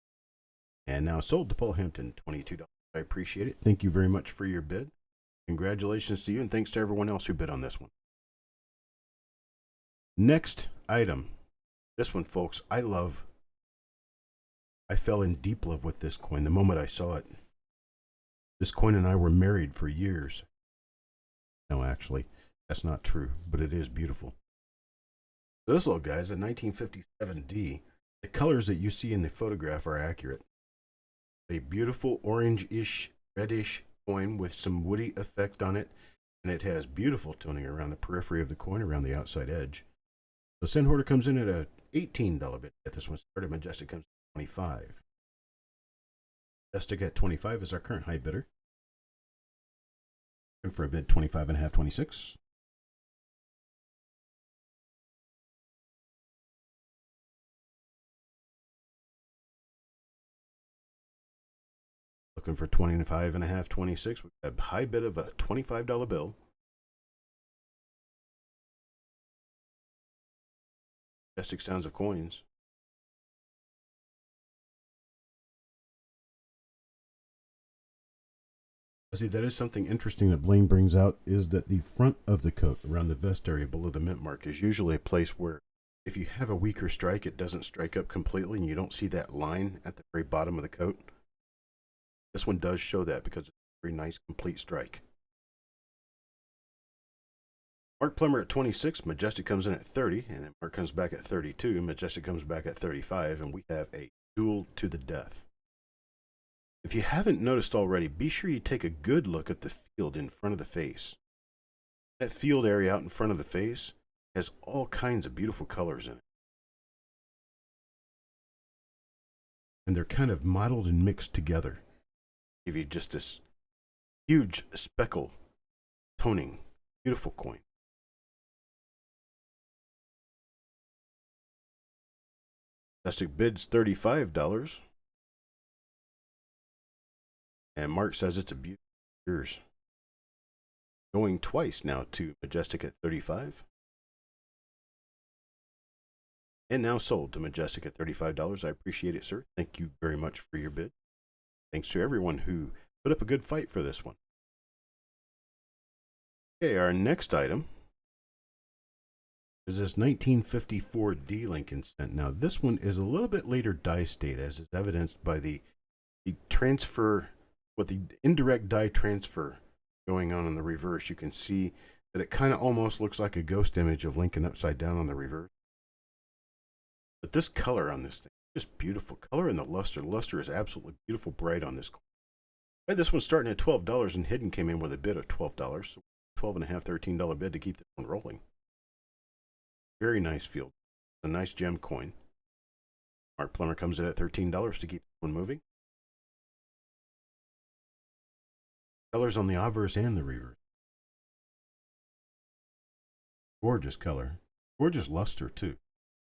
And now sold to Paul Hampton, $22. I appreciate it. Thank you very much for your bid. Congratulations to you, and thanks to everyone else who bid on this one. Next item. This one, folks, I love. I fell in deep love with this coin the moment I saw it. This coin and I were married for years. No, actually, that's not true, but it is beautiful. So this little guy is a 1957D. The colors that you see in the photograph are accurate. A beautiful orange-ish, reddish coin with some woody effect on it, and it has beautiful toning around the periphery of the coin, around the outside edge. So Send Hoarder comes in at a $18 bid. Get this one started. Majestic comes at 25. Majestic at 25 is our current high bidder. Looking for a bid 25 and a half, 26. Looking for 25 and a half, 26. We have a high bid of a $25 bill. Majestic Sounds of Coins. See, that is something interesting that Blaine brings out, is that the front of the coat, around the vest area below the mint mark, is usually a place where if you have a weaker strike, it doesn't strike up completely and you don't see that line at the very bottom of the coat. This one does show that because it's a very nice complete strike. Mark Plummer at 26, Majestic comes in at 30, and then Mark comes back at 32, Majestic comes back at 35, and we have a duel to the death. If you haven't noticed already, be sure you take a good look at the field in front of the face. That field area out in front of the face has all kinds of beautiful colors in it. And they're kind of mottled and mixed together. Give you just this huge speckle toning, beautiful coin. Majestic bids $35. And Mark says it's a beautiful yours. Going twice now to Majestic at 35. And now sold to Majestic at $35. I appreciate it, sir. Thank you very much for your bid. Thanks to everyone who put up a good fight for this one. Okay, our next item is this 1954 D Lincoln Cent. Now, this one is a little bit later die state, as is evidenced by the transfer, with the indirect die transfer going on in the reverse. You can see that it kind of almost looks like a ghost image of Lincoln upside down on the reverse. But this color on this thing is just beautiful. Color and the luster. The luster is absolutely beautiful, bright on this coin. I had this one starting at $12, and Hidden came in with a bid of $12. So $12 and a half, $13 bid to keep this one rolling. Very nice field. A nice gem coin. Mark Plummer comes in at $13 to keep this one moving. Colors on the obverse and the reverse. Gorgeous color. Gorgeous luster, too.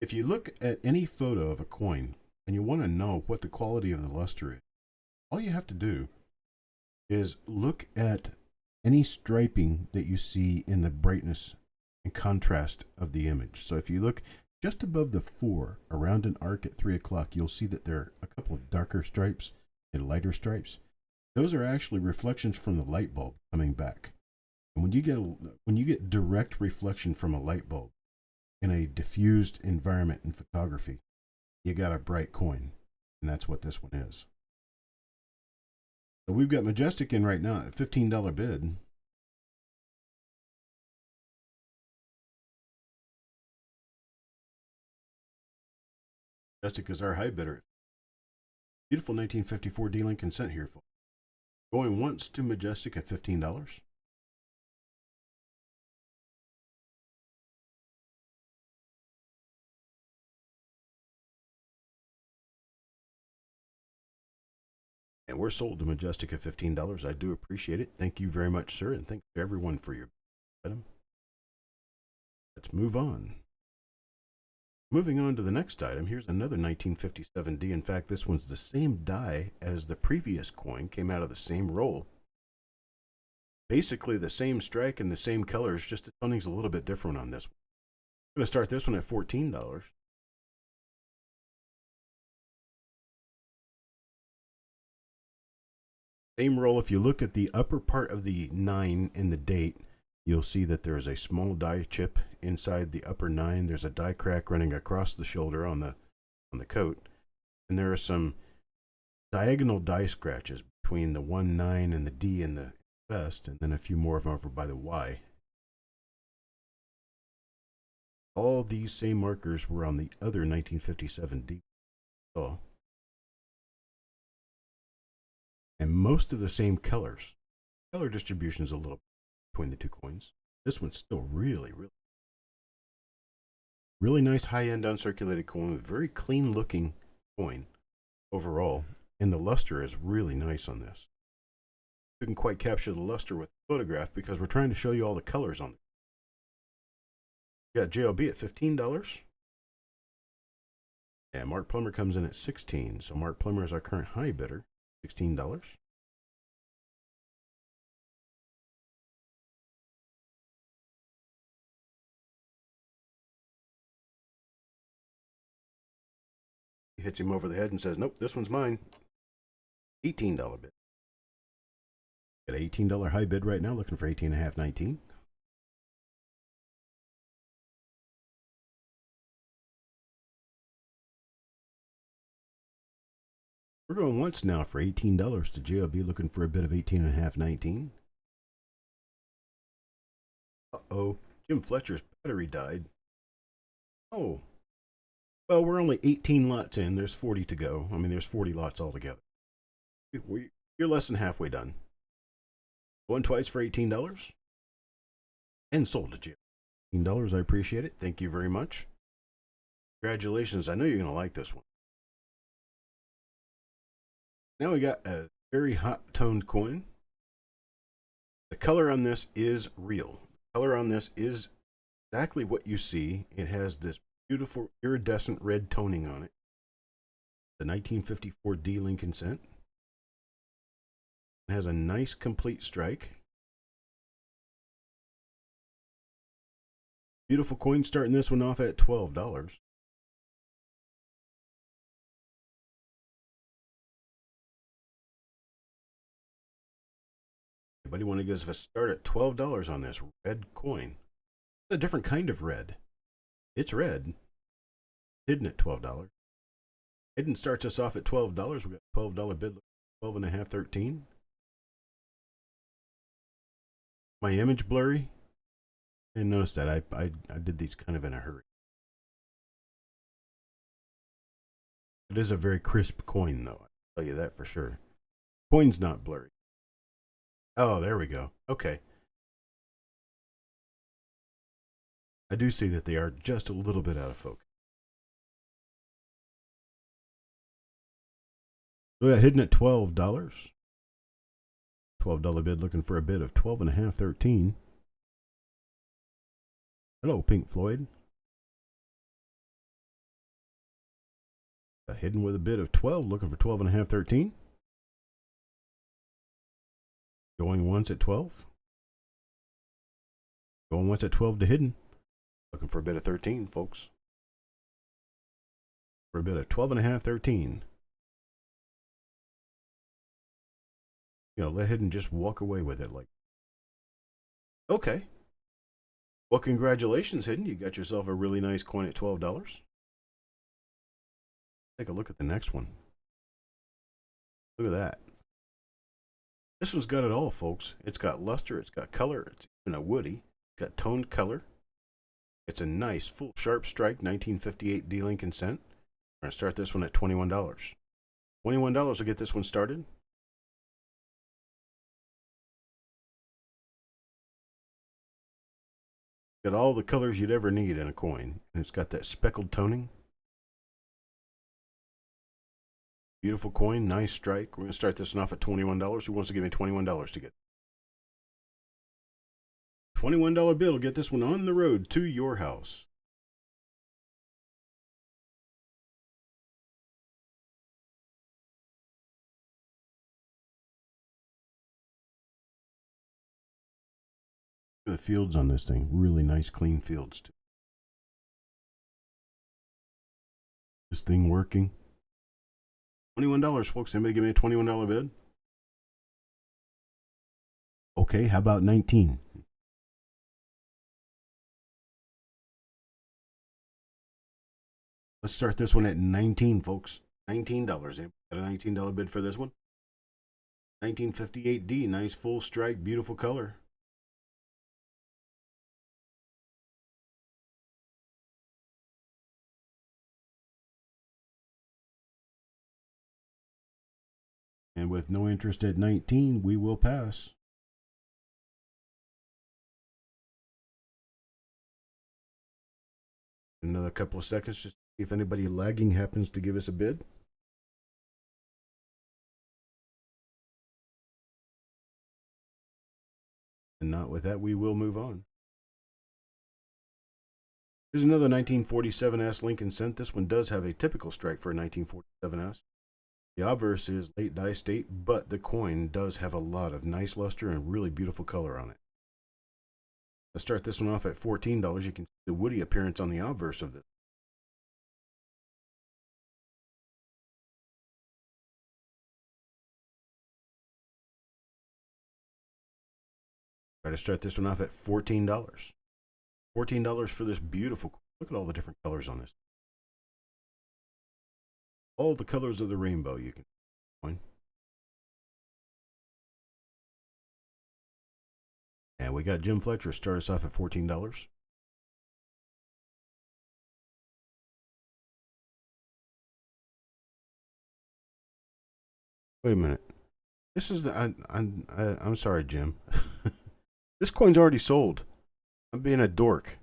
If you look at any photo of a coin and you want to know what the quality of the luster is, all you have to do is look at any striping that you see in the brightness and contrast of the image. So if you look just above the 4 around an arc at 3 o'clock, you'll see that there are a couple of darker stripes and lighter stripes. Those are actually reflections from the light bulb coming back. And when you get direct reflection from a light bulb in a diffused environment in photography, you got a bright coin, and that's what this one is. So we've got Majestic in right now at $15 bid. Majestic is our high bidder. Beautiful 1954 D-Link consent here, folks. Going once to Majestic at $15. And we're sold to Majestic at $15. I do appreciate it. Thank you very much, sir, and thanks to everyone for your item. Let's move on. Moving on to the next item, here's another 1957D. In fact, this one's the same die as the previous coin, came out of the same roll. Basically the same strike and the same colors, just the toning's a little bit different on this one. I'm going to start this one at $14. Same roll. If you look at the upper part of the 9 in the date, you'll see that there is a small die chip inside the upper 9. There's a die crack running across the shoulder on the coat, and there are some diagonal die scratches between the 1, 9 and the D and the vest, and then a few more of them over by the Y. All these same markers were on the other 1957D. So, and most of the same colors. Color distribution is a little between the two coins. This one's still really nice high-end uncirculated coin with very clean looking coin overall, and the luster is really nice on this. Couldn't quite capture the luster with the photograph because we're trying to show you all the colors on it. You got JLB at $15. And Mark Plummer comes in at $16. So Mark Plummer is our current high bidder, $16. He hits him over the head and says, nope, this one's mine. $18 bid. Got an $18 high bid right now, looking for 18.5, 19. We're going once now for $18 to JLB, looking for a bid of 18.5, 19. Uh-oh, Jim Fletcher's battery died. Oh, well, we're only 18 lots in. There's 40 to go. I mean, there's 40 lots altogether. You're less than halfway done. Going twice for $18. And sold to Jim. $18, I appreciate it. Thank you very much. Congratulations. I know you're going to like this one. Now we got a very hot toned coin. The color on this is real. The color on this is exactly what you see. It has this beautiful iridescent red toning on it. The 1954 D Lincoln cent. It has a nice complete strike. Beautiful coin, starting this one off at $12. Anybody want to give us a start at $12 on this red coin? It's a different kind of red. It's red. Hidden at $12. Hidden starts us off at $12. We got $12 bid, 12.5, 13. My image blurry? I didn't notice that. I did these kind of in a hurry. It is a very crisp coin, though. I'll tell you that for sure. Coin's not blurry. Oh, there we go. Okay. I do see that they are just a little bit out of focus. So yeah, hidden at $12. $12 bid looking for a bid of 12 and a half, 13. Hello, Pink Floyd. Hidden with a bid of 12, looking for 12 and a half, 13. Going once at 12. Going once at 12 to hidden. Looking for a bid of 13, folks. For a bid of 12 and a half, 13. You know, let hidden just walk away with it like. Okay. Well, congratulations, hidden. You got yourself a really nice coin at $12. Take a look at the next one. Look at that. This one's got it all, folks. It's got luster, it's got color, it's even a woody, it's got toned color. It's a nice, full, sharp strike, 1958 D-Lincoln cent. We're going to start this one at $21. $21 will get this one started. Got all the colors you'd ever need in a coin. And it's got that speckled toning. Beautiful coin, nice strike. We're going to start this one off at $21. Who wants to give me $21 to get? $21 bill. Get this one on the road to your house. The fields on this thing, really nice, clean fields too. This thing working. $21, folks. Anybody give me a $21 bid? Okay, how about 19? Let's start this one at 19, folks. $19. Got a $19 bid for this one? 1958D, nice full strike, beautiful color. And with no interest at 19, we will pass. Another couple of seconds just to see if anybody lagging happens to give us a bid. And not with that, we will move on. Here's another 1947S Lincoln cent. This one does have a typical strike for a 1947S. The obverse is late die state, but the coin does have a lot of nice luster and really beautiful color on it. Let's start this one off at $14. You can see the woody appearance on the obverse of this. Try to start this one off at $14. $14 for this beautiful. Look at all the different colors on this. All the colors of the rainbow you can find. And we got Jim Fletcher start us off at $14. Wait a minute. This is the I'm sorry, Jim. This coin's already sold. I'm being a dork.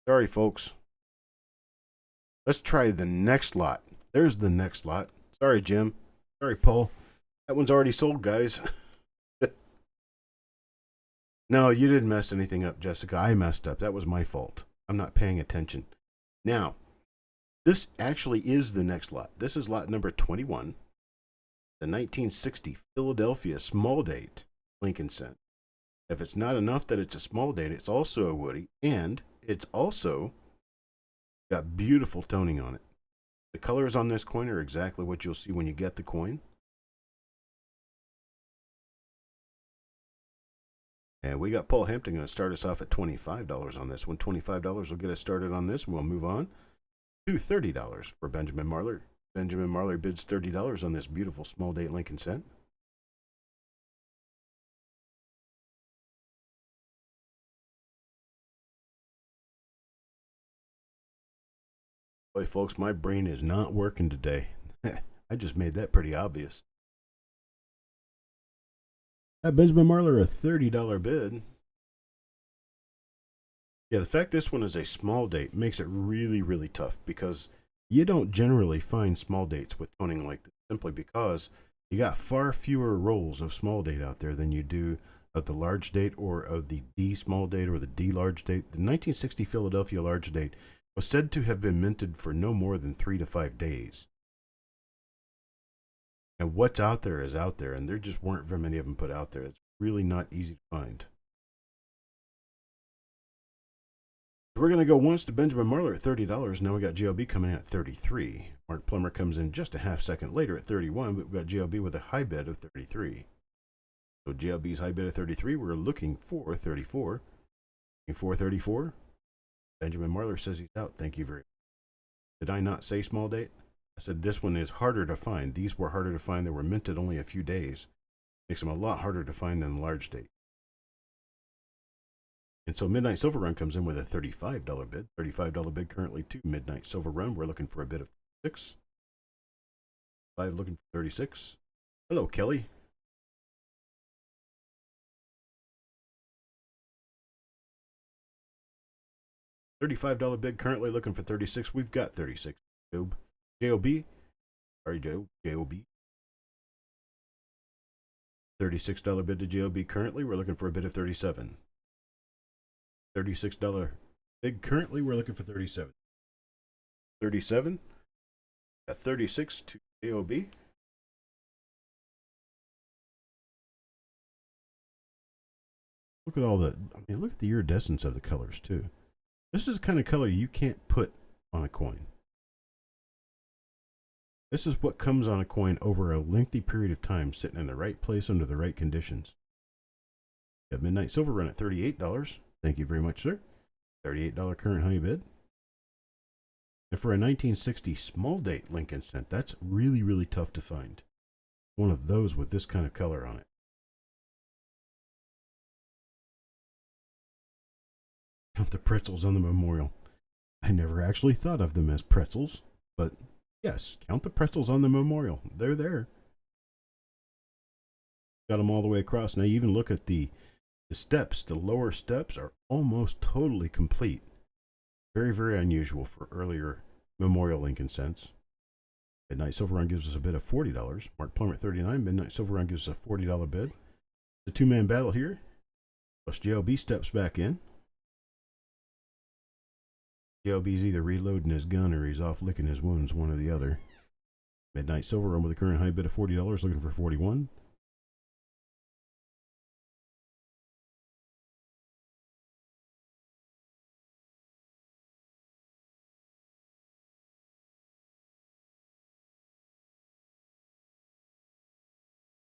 Sorry, folks. Let's try the next lot. There's the next lot. Sorry, Jim. Sorry, Paul. That one's already sold, guys. No, you didn't mess anything up, Jessica. I messed up. That was my fault. I'm not paying attention. Now, this actually is the next lot. This is lot number 21. The 1960 Philadelphia small date Lincoln cent. If it's not enough that it's a small date, it's also a woody, and it's also got beautiful toning on it. The colors on this coin are exactly what you'll see when you get the coin. And we got Paul Hampton going to start us off at $25 on this one. $25 will get us started on this, and we'll move on to $30 for Benjamin Marler. Benjamin Marler bids $30 on this beautiful small date Lincoln cent. Boy, folks, my brain is not working today. I just made that pretty obvious. Benjamin Marler, a $30 bid. Yeah, the fact this one is a small date makes it really, really tough because you don't generally find small dates with toning like this simply because You got far fewer rolls of small date out there than you do of the large date or of the D small date or the D large date. The 1960 Philadelphia large date was said to have been minted for no more than 3 to 5 days. And what's out there is out there, and there just weren't very many of them put out there. It's really not easy to find. So we're going to go once to Benjamin Marler at $30. Now we got GLB coming in at $33. Mark Plummer comes in just a half second later at $31, but we've got GLB with a high bid of $33. So GLB's high bid of $33. We're looking for $34. Looking for $34. Benjamin Marler says he's out. Thank you very much. Did I not say small date? I said this one is harder to find. These were harder to find. They were minted only a few days. Makes them a lot harder to find than the large date. And so Midnight Silver Run comes in with a $35 bid. $35 bid currently to Midnight Silver Run. We're looking for a bid of 36. 5 looking for 36. Hello, Kelly. $35 bid currently looking for 36. We've got 36. J-O-B. Sorry, J-O-B. $36 bid to J-O-B currently. We're looking for a bid of 37. $36 bid currently. We're looking for 37. 37. Got 36 to J-O-B. Look at all the, look at the iridescence of the colors too. This is the kind of color you can't put on a coin. This is what comes on a coin over a lengthy period of time, sitting in the right place under the right conditions. Got Midnight Silver Run at $38. Thank you very much, sir. $38 current high bid. And for a 1960 small date Lincoln cent, that's really, really tough to find. One of those with this kind of color on it. Count the pretzels on the memorial. I never actually thought of them as pretzels, but yes, count the pretzels on the memorial. They're there. Got them all the way across. Now you even look at the steps. The lower steps are almost totally complete. Very, very unusual for earlier memorial Lincoln cents. Midnight Silver Run gives us a bid of $40. Mark Plummer at $39. Midnight Silver Run gives us a $40 bid. The two-man battle here. Plus JLB steps back in. JLB's either reloading his gun or he's off licking his wounds, one or the other. Midnight Silver Run with a current high bid of $40, looking for 41.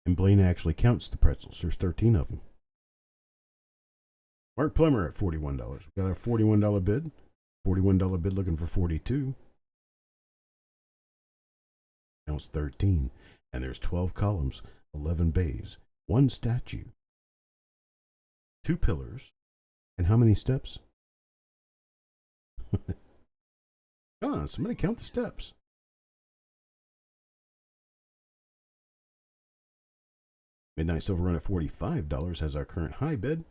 And Blaine actually counts the pretzels. There's 13 of them. Mark Plummer at $41. We got a $41 bid. $41 bid looking for 42. Counts 13. And there's 12 columns, 11 bays, 1 statue, 2 pillars, and how many steps? Come on, somebody count the steps. Midnight Silver Run at $45 has our current high bid.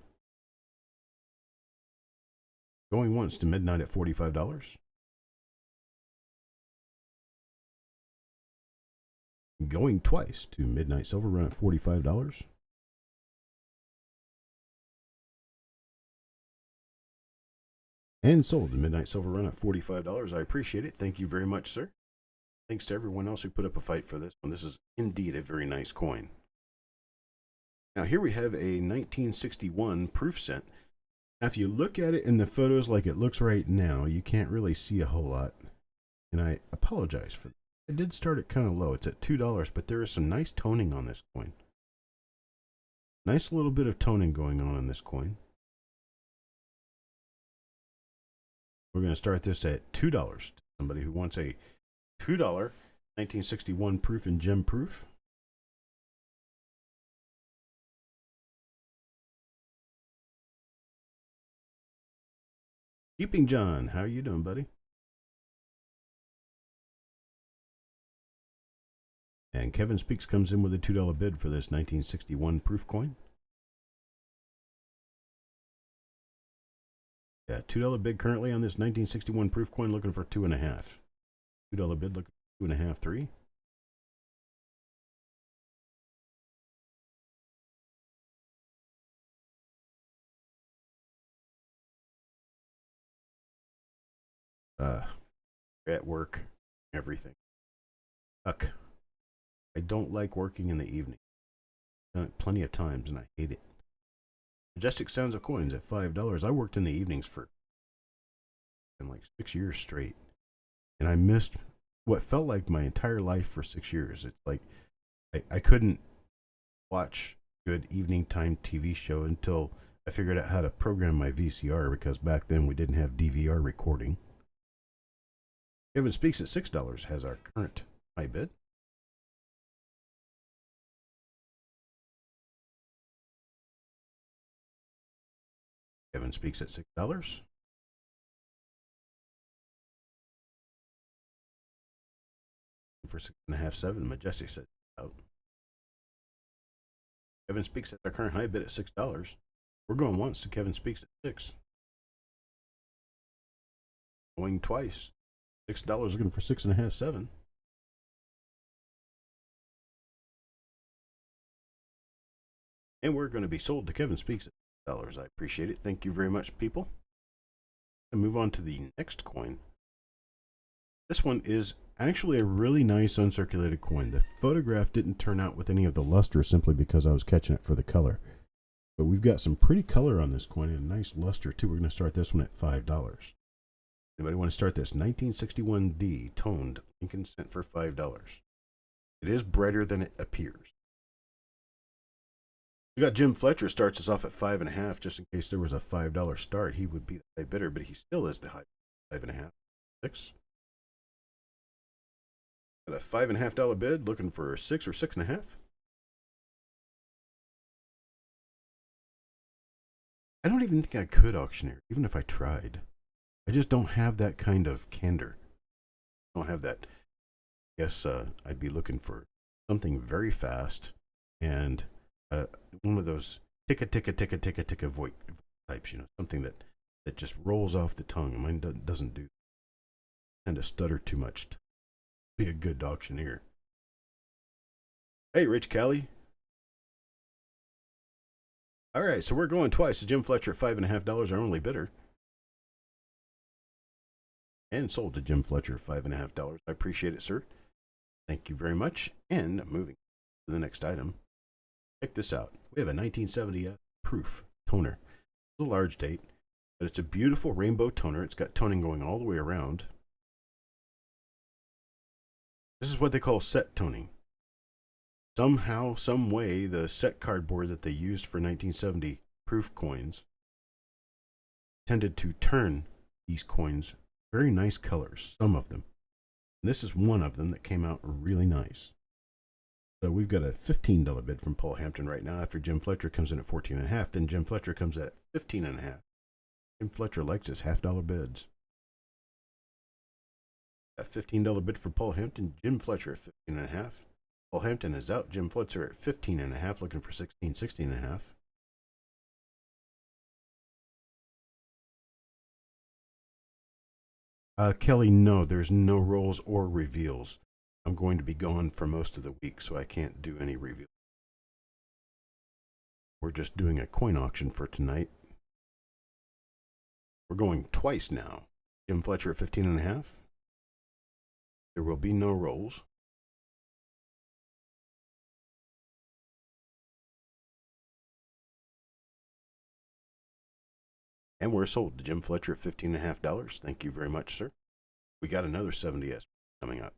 Going once to Midnight at $45. Going twice to Midnight Silver Run at $45. And sold to Midnight Silver Run at $45. I appreciate it. Thank you very much, sir. Thanks to everyone else who put up a fight for this one. This is indeed a very nice coin. Now here we have a 1961 proof cent. Now, if you look at it in the photos like it looks right now, you can't really see a whole lot. And I apologize for that. I did start it kind of low. It's at $2, but there is some nice toning on this coin. Nice little bit of toning going on this coin. We're going to start this at $2. Somebody who wants a $2 1961 proof and gem proof. Keeping John, how are you doing, buddy? And Kevin Speaks comes in with a $2 bid for this 1961 proof coin. Yeah, $2 bid currently on this 1961 proof coin, looking for 2.5. $2 bid looking for 2.5, 3. at work, everything. Yuck. I don't like working in the evening. I've done it plenty of times and I hate it. Majestic Sounds of Coins at $5. I worked in the evenings for like 6 years straight. And I missed what felt like my entire life for 6 years. It's like I couldn't watch good evening time TV show until I figured out how to program my VCR, because back then we didn't have DVR recording. Kevin Speaks at $6 has our current high bid. Kevin Speaks at $6. For 6.5, 7. Majestic said out. Kevin Speaks at our current high bid at $6. We're going once to Kevin Speaks at 6. Going twice. $6 looking for 6.5, 7. And we're going to be sold to Kevin Speaks at $6. I appreciate it. Thank you very much, people. And move on to the next coin. This one is actually a really nice uncirculated coin. The photograph didn't turn out with any of the luster simply because I was catching it for the color. But we've got some pretty color on this coin and a nice luster too. We're going to start this one at $5. Anybody want to start this? 1961D toned Lincoln cent for $5. It is brighter than it appears. We got Jim Fletcher starts us off at 5.5, just in case there was a $5 start. He would be the high bidder, but he still is the high 5.5. 6. Got a $5.5 bid, looking for 6 or 6.5. I don't even think I could auctioneer, even if I tried. I just don't have that kind of candor. I don't have that. I guess I'd be looking for something very fast and one of those ticka voice types, you know, something that just rolls off the tongue. And mine doesn't do. Tend to stutter too much to be a good auctioneer. Hey, Rich Kelly. All right, so we're going twice to Jim Fletcher at $5.5, our only bidder. And sold to Jim Fletcher at $5.5. I appreciate it, sir. Thank you very much. And moving to the next item. Check this out. We have a 1970 proof toner. It's a large date, but it's a beautiful rainbow toner. It's got toning going all the way around. This is what they call set toning. Somehow, some way, the set cardboard that they used for 1970 proof coins tended to turn these coins very nice colors, some of them. And this is one of them that came out really nice. So we've got a $15 bid from Paul Hampton right now after Jim Fletcher comes in at 14.5. Then Jim Fletcher comes at 15.5. Jim Fletcher likes his $half bids. A $15 bid for Paul Hampton, Jim Fletcher at 15.5. Paul Hampton is out. Jim Fletcher at 15.5, looking for 16, 16.5. Kelly, no, there's no rolls or reveals. I'm going to be gone for most of the week, so I can't do any reveals. We're just doing a coin auction for tonight. We're going twice now. Jim Fletcher at 15.5. There will be no rolls. And we're sold to Jim Fletcher at $15.5. Thank you very much, sir. We got another 70S coming up.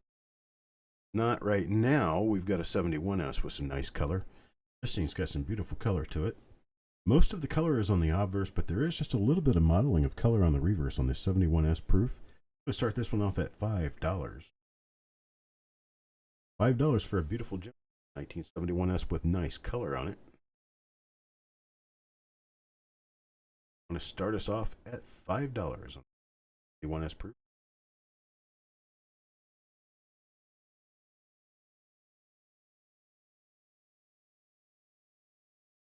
Not right now. We've got a 71S with some nice color. This thing's got some beautiful color to it. Most of the color is on the obverse, but there is just a little bit of modeling of color on the reverse on this 71S proof. We'll start this one off at $5. $5 for a beautiful Jim 1971S with nice color on it. I'm going to start us off at $5 on the 1S proof.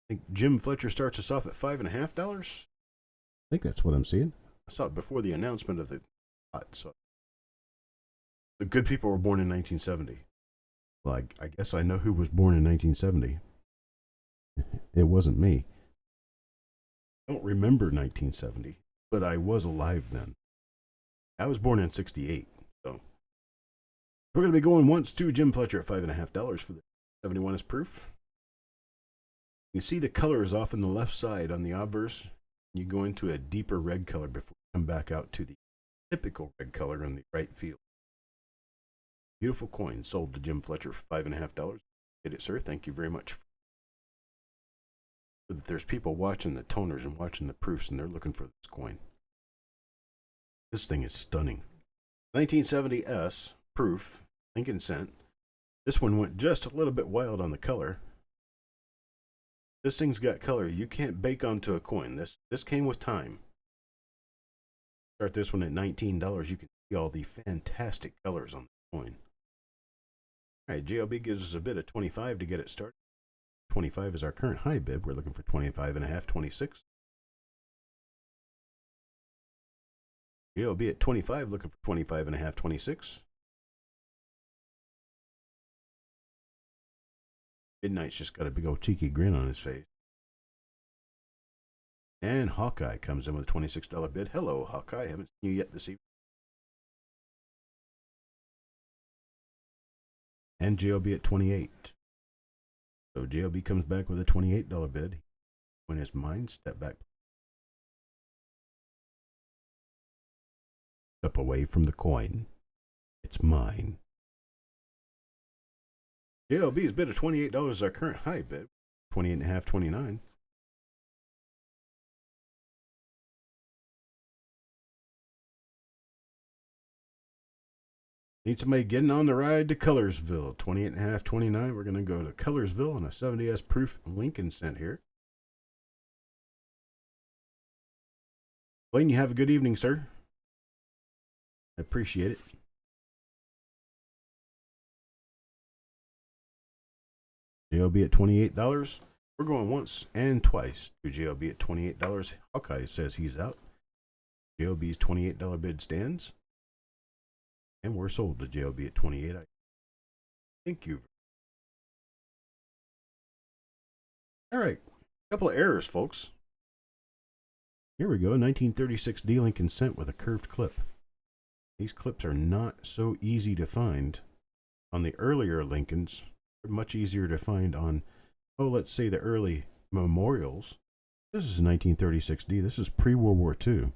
I think Jim Fletcher starts us off at $5.5. I think that's what I'm seeing. I saw it before the announcement of the lot. So the good people were born in 1970. Well, I guess I know who was born in 1970. It wasn't me. I don't remember 1970, but I was alive then. I was born in 68, so we're going to be going once to Jim Fletcher at $5.50 for the 71 as proof. You see the color is off on the left side on the obverse. You go into a deeper red color before you come back out to the typical red color on the right field. Beautiful coin sold to Jim Fletcher for $5.50. Get it, sir. Thank you very much. But there's people watching the toners and watching the proofs, and they're looking for this coin. This thing is stunning. 1970S proof, Lincoln cent. This one went just a little bit wild on the color. This thing's got color you can't bake onto a coin. This came with time. Start this one at $19. You can see all the fantastic colors on the coin. All right, JLB gives us a bid of 25 to get it started. 25 is our current high bid. We're looking for 25.5, 26. JLB at 25, looking for 25.5, 26. Midnight's just got a big old cheeky grin on his face. And Hawkeye comes in with a $26 bid. Hello, Hawkeye. Haven't seen you yet this evening. And JLB at 28. So JLB comes back with a $28 bid. When his mind, step back. Step away from the coin. It's mine. JLB's bid of $28 is our current high bid. 28.5, 29. Need somebody getting on the ride to Colorsville. 28.5, 29. We're going to go to Colorsville on a 70S proof Lincoln cent here. Blaine, you have a good evening, sir. I appreciate it. JLB at $28. We're going once and twice to JLB at $28. Hawkeye says he's out. JLB's $28 bid stands. And we're sold to JLB at 28. Thank you. All right. A couple of errors, folks. Here we go. 1936 D Lincoln cent with a curved clip. These clips are not so easy to find on the earlier Lincolns. They're much easier to find on, let's say the early memorials. This is 1936D. This is pre-World War II.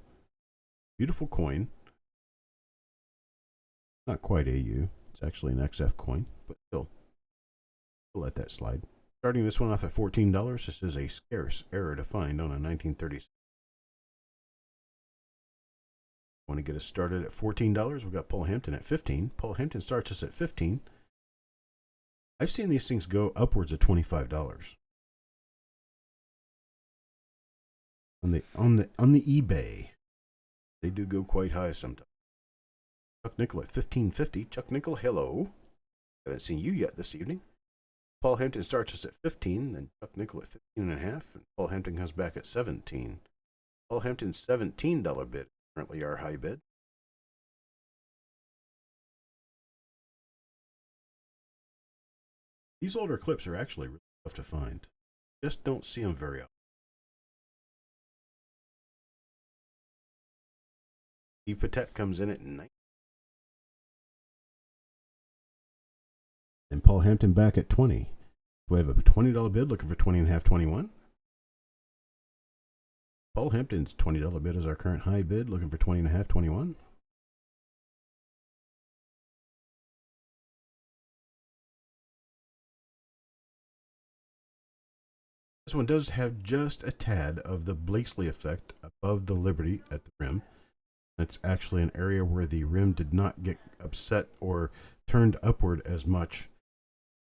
Beautiful coin. Not quite AU. It's actually an XF coin, but still, we'll let that slide. Starting this one off at $14. This is a scarce error to find on a 1936. Want to get us started at $14? We've got Paul Hampton at 15. Paul Hampton starts us at 15. I've seen these things go upwards of $25 on the eBay. They do go quite high sometimes. Chuck Nickel at $15.50. Chuck Nickel, hello. Haven't seen you yet this evening. Paul Hampton starts us at 15, then Chuck Nickel at 15.5, and Paul Hampton comes back at 17. Paul Hampton's $17 bid, currently our high bid. These older clips are actually really tough to find. Just don't see them very often. Steve Patet comes in at 9. And Paul Hampton back at 20. We have a $20 bid looking for 20.5, 21. Paul Hampton's $20 bid is our current high bid, looking for 20.5, 21. This one does have just a tad of the Blakesley effect above the Liberty at the rim. That's actually an area where the rim did not get upset or turned upward as much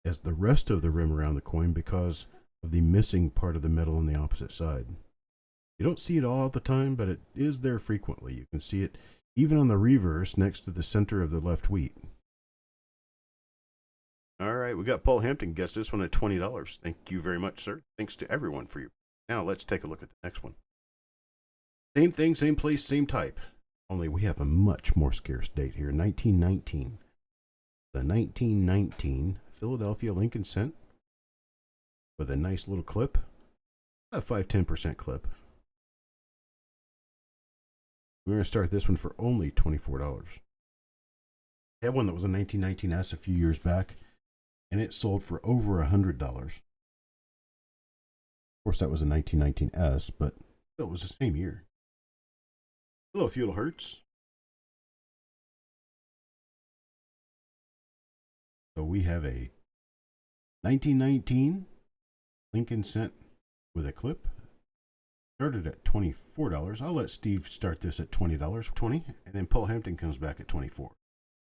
as the rest of the rim around the coin because of the missing part of the metal on the opposite side. You don't see it all the time, but it is there frequently. You can see it even on the reverse next to the center of the left wheat. All right, we got Paul Hampton. Guess this one at $20. Thank you very much, sir. Thanks to everyone for your. Now let's take a look at the next one. Same thing, same place, same type. Only we have a much more scarce date here. 1919. The 1919 Philadelphia Lincoln cent with a nice little clip, a 5-10% clip. We're going to start this one for only $24. I had one that was a 1919S a few years back, and it sold for over $100. Of course, that was a 1919S, but it was the same year. Hello, Feudal Hertz. So we have a 1919 Lincoln Cent with a clip. Started at $24. I'll let Steve start this at $20, and then Paul Hampton comes back at $24.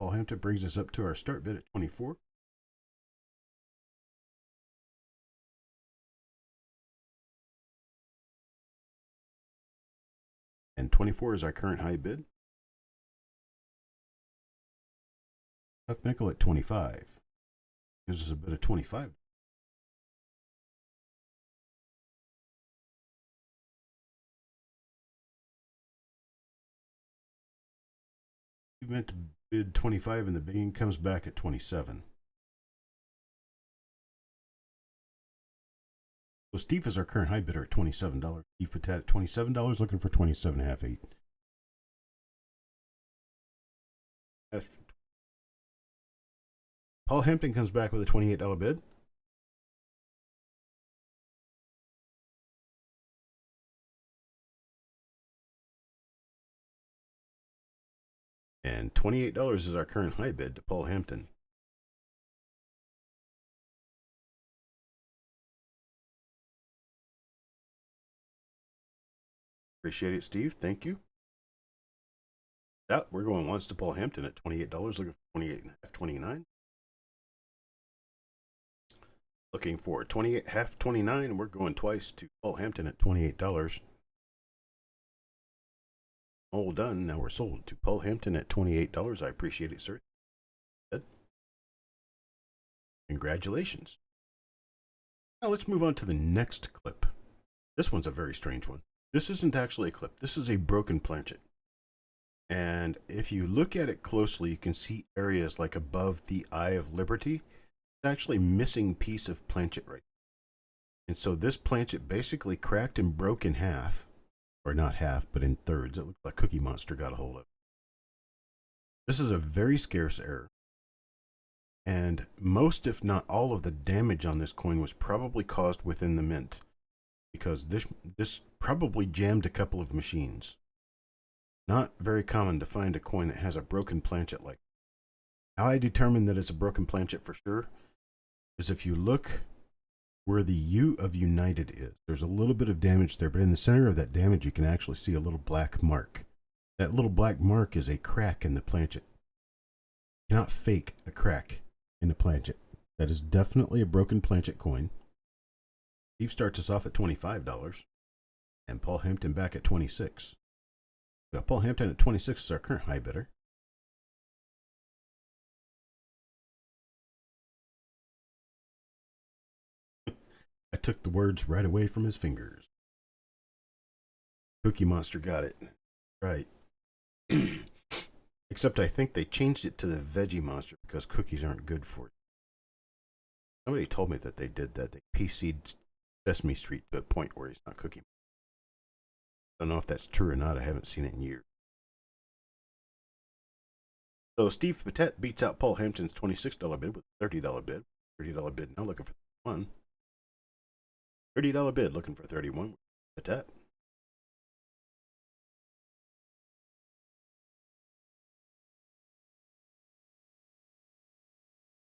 Paul Hampton brings us up to our start bid at $24. And $24 is our current high bid. Chuck Nickel at $25. Gives us a bid of $25. We meant to bid 25 and the bidding comes back at 27. So Steve is our current high bidder at $27. Steve Patat at $27, looking for 27.5. Paul Hampton comes back with a $28 bid. And $28 is our current high bid to Paul Hampton. Appreciate it, Steve. Thank you. Yeah, we're going once to Paul Hampton at $28, looking for 28.5, 29. Looking for 28.5, 29, and we're going twice to Paul Hampton at $28. All done. Now we're sold to Paul Hampton at $28. I appreciate it, sir. Good. Congratulations. Now let's move on to the next clip. This one's a very strange one. This isn't actually a clip. This is a broken planchet. And if you look at it closely, you can see areas like above the Eye of Liberty. It's actually missing piece of planchet right. And so this planchet basically cracked and broke in half. Or not half, but in thirds. It looks like Cookie Monster got a hold of it. This is a very scarce error. And most, if not all, of the damage on this coin was probably caused within the mint. Because this probably jammed a couple of machines. Not very common to find a coin that has a broken planchet like that. How I determine that it's a broken planchet for sure is if you look where the U of United is. There's a little bit of damage there, but in the center of that damage, you can actually see a little black mark. That little black mark is a crack in the planchet. You cannot fake a crack in the planchet. That is definitely a broken planchet coin. Steve starts us off at $25, and Paul Hampton back at $26. We got Paul Hampton at $26 is our current high bidder. I took the words right away from his fingers. Cookie Monster got it. Right. Except I think they changed it to the Veggie Monster because cookies aren't good for it. Somebody told me that they did that. They PC'd Sesame Street to a point where he's not Cookie Monster. I don't know if that's true or not. I haven't seen it in years. So Steve Patet beats out Paul Hampton's $26 bid with a $30 bid. $30 bid now looking for 31. $30 bid looking for 31. Patet.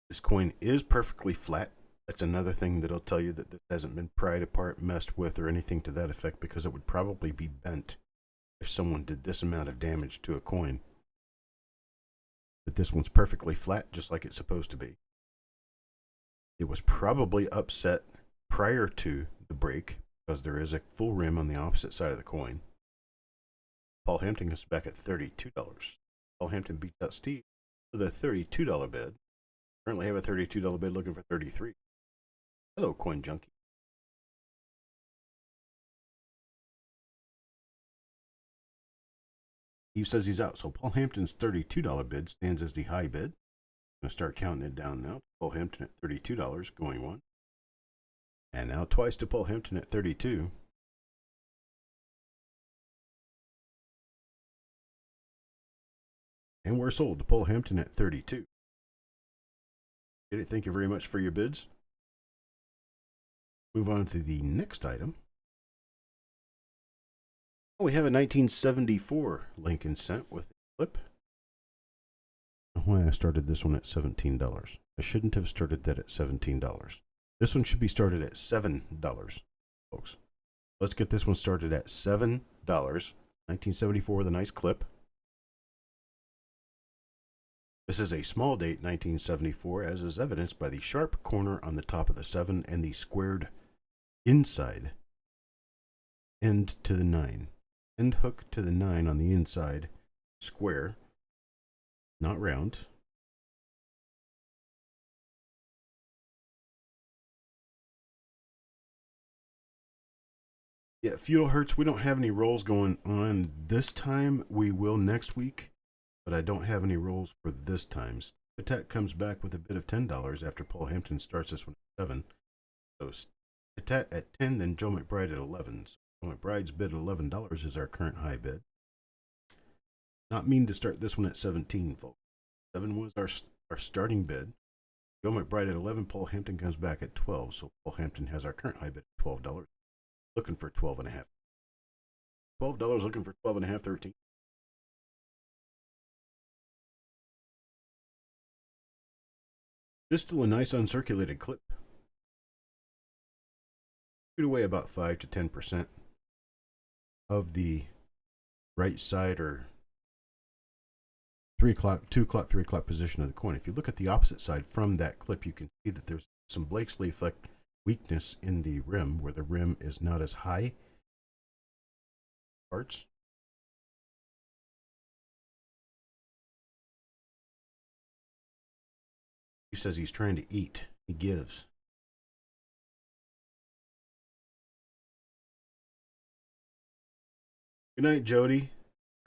This coin is perfectly flat. That's another thing that'll tell you that this hasn't been pried apart, messed with, or anything to that effect, because it would probably be bent if someone did this amount of damage to a coin. But this one's perfectly flat, just like it's supposed to be. It was probably upset prior to the break, because there is a full rim on the opposite side of the coin. Paul Hampton is back at $32. Paul Hampton beats out Steve with a $32 bid. Currently have a $32 bid looking for 33. Hello, Coin Junkie. Steve says he's out, so Paul Hampton's $32 bid stands as the high bid. I'm going to start counting it down now. Paul Hampton at $32, going one. And now twice to Paul Hampton at 32. And we're sold to Paul Hampton at 32. Thank you very much for your bids. Move on to the next item. We have a 1974 Lincoln cent with a clip. Why I started this one at $17. I shouldn't have started that at $17. This one should be started at $7, folks. Let's get this one started at $7. 1974 with a nice clip. This is a small date 1974, as is evidenced by the sharp corner on the top of the 7 and the squared inside end to the 9. End hook to the 9 on the inside, square, not round. Yeah, feudal hertz, we don't have any rolls going on this time. We will next week, but I don't have any rolls for this time. Attack comes back with a bid of $10 after Paul Hampton starts this one at 7. So Attack at 10, then Joe McBride at 11. So Joe McBride's bid at $11 is our current high bid. Not mean to start this one at 17, folks. 7 was our starting bid. Joe McBride at 11, Paul Hampton comes back at 12. So Paul Hampton has our current high bid at $12. Looking for 12.5. $12 looking for 12.5, 13. Just still a nice uncirculated clip. Shoot away about 5 to 10% of the right side or 3 o'clock, 2 o'clock, 3 o'clock position of the coin. If you look at the opposite side from that clip, you can see that there's some Blakesley effect weakness in the rim, where the rim is not as high. Parts. He says he's trying to eat. He gives. Good night, Jody.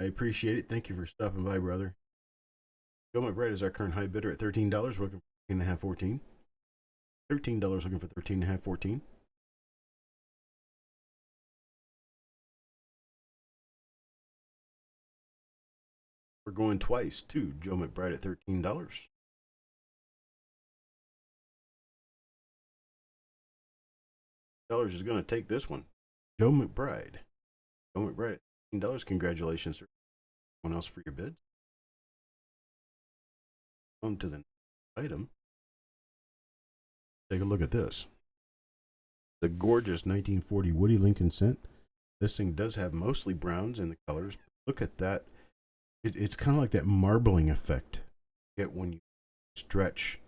I appreciate it. Thank you for stopping by, brother. Joe McBride is our current high bidder at $13. We're looking for 13.5, 14. $13 looking for 13.5, 14. We're going twice to Joe McBride at $13. $13 is going to take this one. Joe McBride. Joe McBride at $13. Congratulations, sir. Anyone else for your bid? On to the next item. Take a look at this. The gorgeous 1940 Woody Lincoln cent. This thing does have mostly browns in the colors. Look at that. It's kind of like that marbling effect you get when you stretch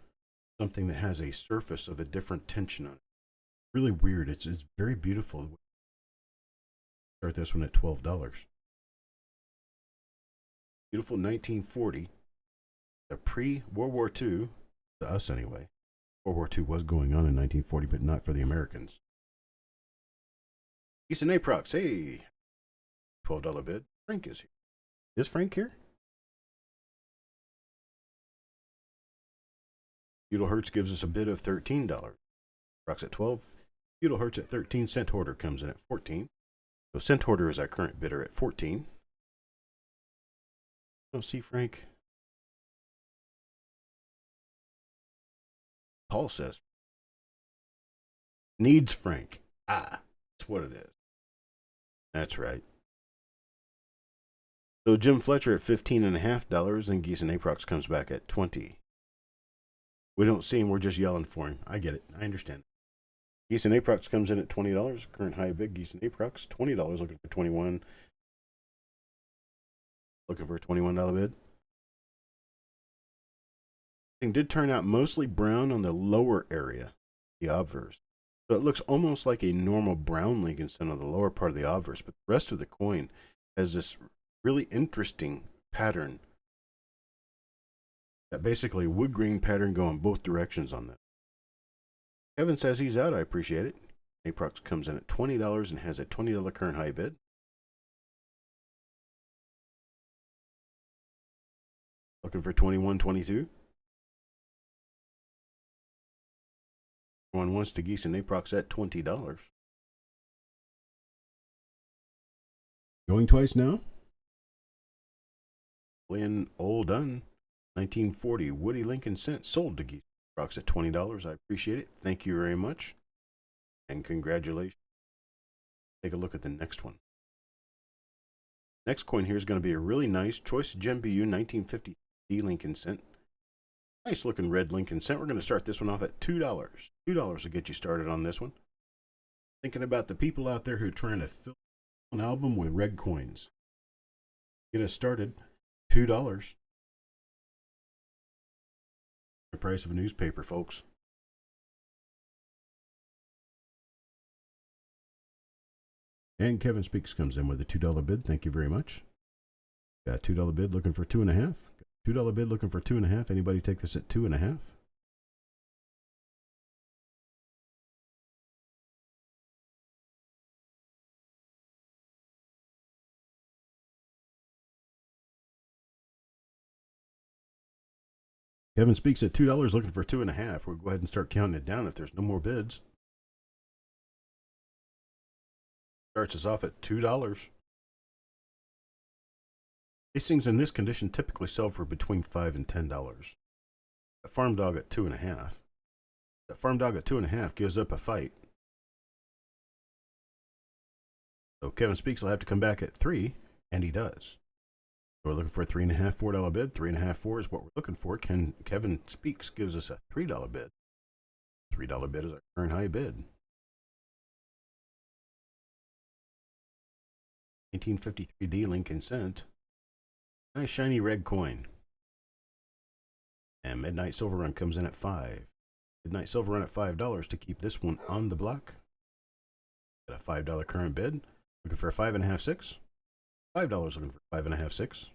something that has a surface of a different tension on it. Really weird. It's very beautiful. Start this one at $12. Beautiful 1940. The pre-World War II, to us anyway. World War II was going on in 1940, but not for the Americans. Easton Aprox, hey, $12 bid. Frank is here. Is Frank here? Feudal Hertz gives us a bid of $13. Aprox at 12. Feudal Hertz at 13. Cent Hoarder comes in at 14. So Cent Hoarder is our current bidder at 14. I don't see Frank. Paul says needs Frank. Ah, that's what it is. That's right. So Jim Fletcher at $15.50, and Geese and Aprox comes back at 20. We don't see him, we're just yelling for him. I get it. I understand. Geese and Aprox comes in at $20. Current high bid, Geese and Aprox, $20, looking for 21. Looking for a $21 bid. Thing did turn out mostly brown on the lower area, the obverse. So it looks almost like a normal brown Lincoln cent on the lower part of the obverse, but the rest of the coin has this really interesting pattern. That basically wood grain pattern going both directions on that. Kevin says he's out. I appreciate it. Aprox comes in at $20 and has a $20 current high bid. Looking for 21, 22. One wants to Geese and Aprox at $20. Going twice now. Lynn Oldun, 1940 Woody Lincoln cent, sold to Geese Rocks at $20. I appreciate it. Thank you very much. And congratulations. Take a look at the next one. Next coin here is going to be a really nice Choice Gem BU 1950 D Lincoln cent. Nice looking red Lincoln cent. We're going to start this one off at $2. $2 to get you started on this one. Thinking about the people out there who are trying to fill an album with red coins. Get us started. $2. The price of a newspaper, folks. And Kevin Speaks comes in with a $2 bid. Thank you very much. Got a $2 bid looking for 2.5. $2 bid looking for 2.5. Anybody take this at 2.5? Kevin Speaks at $2 looking for 2.5. We'll go ahead and start counting it down if there's no more bids. Starts us off at $2. These things in this condition typically sell for between $5 and $10. A farm dog at 2.5. That farm dog at 2.5 gives up a fight. So Kevin Speaks will have to come back at 3, and he does. So we're looking for a $3.5, $4 bid. 3.5, 4 is what we're looking for. Kevin Speaks gives us a $3 bid. $3 bid is our current high bid. 1953 D Lincoln cent. Nice shiny red coin. And Midnight Silver Run comes in at 5. Midnight Silver Run at $5 to keep this one on the block. Got a $5 current bid. Looking for a 5.5, 6. $5 looking for 5.5, 6.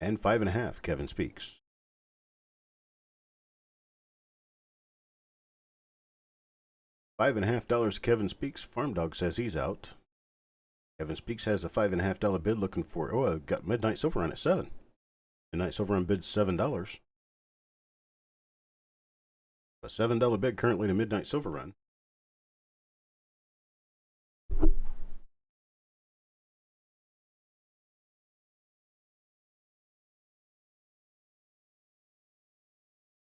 And 5.5, Kevin Speaks. $5.5, Kevin Speaks. Farm Dog says he's out. Kevin Speaks has a $5.5 bid looking for, I got Midnight Silver Run at 7. Midnight Silver Run bids $7. A $7 bid currently to Midnight Silver Run.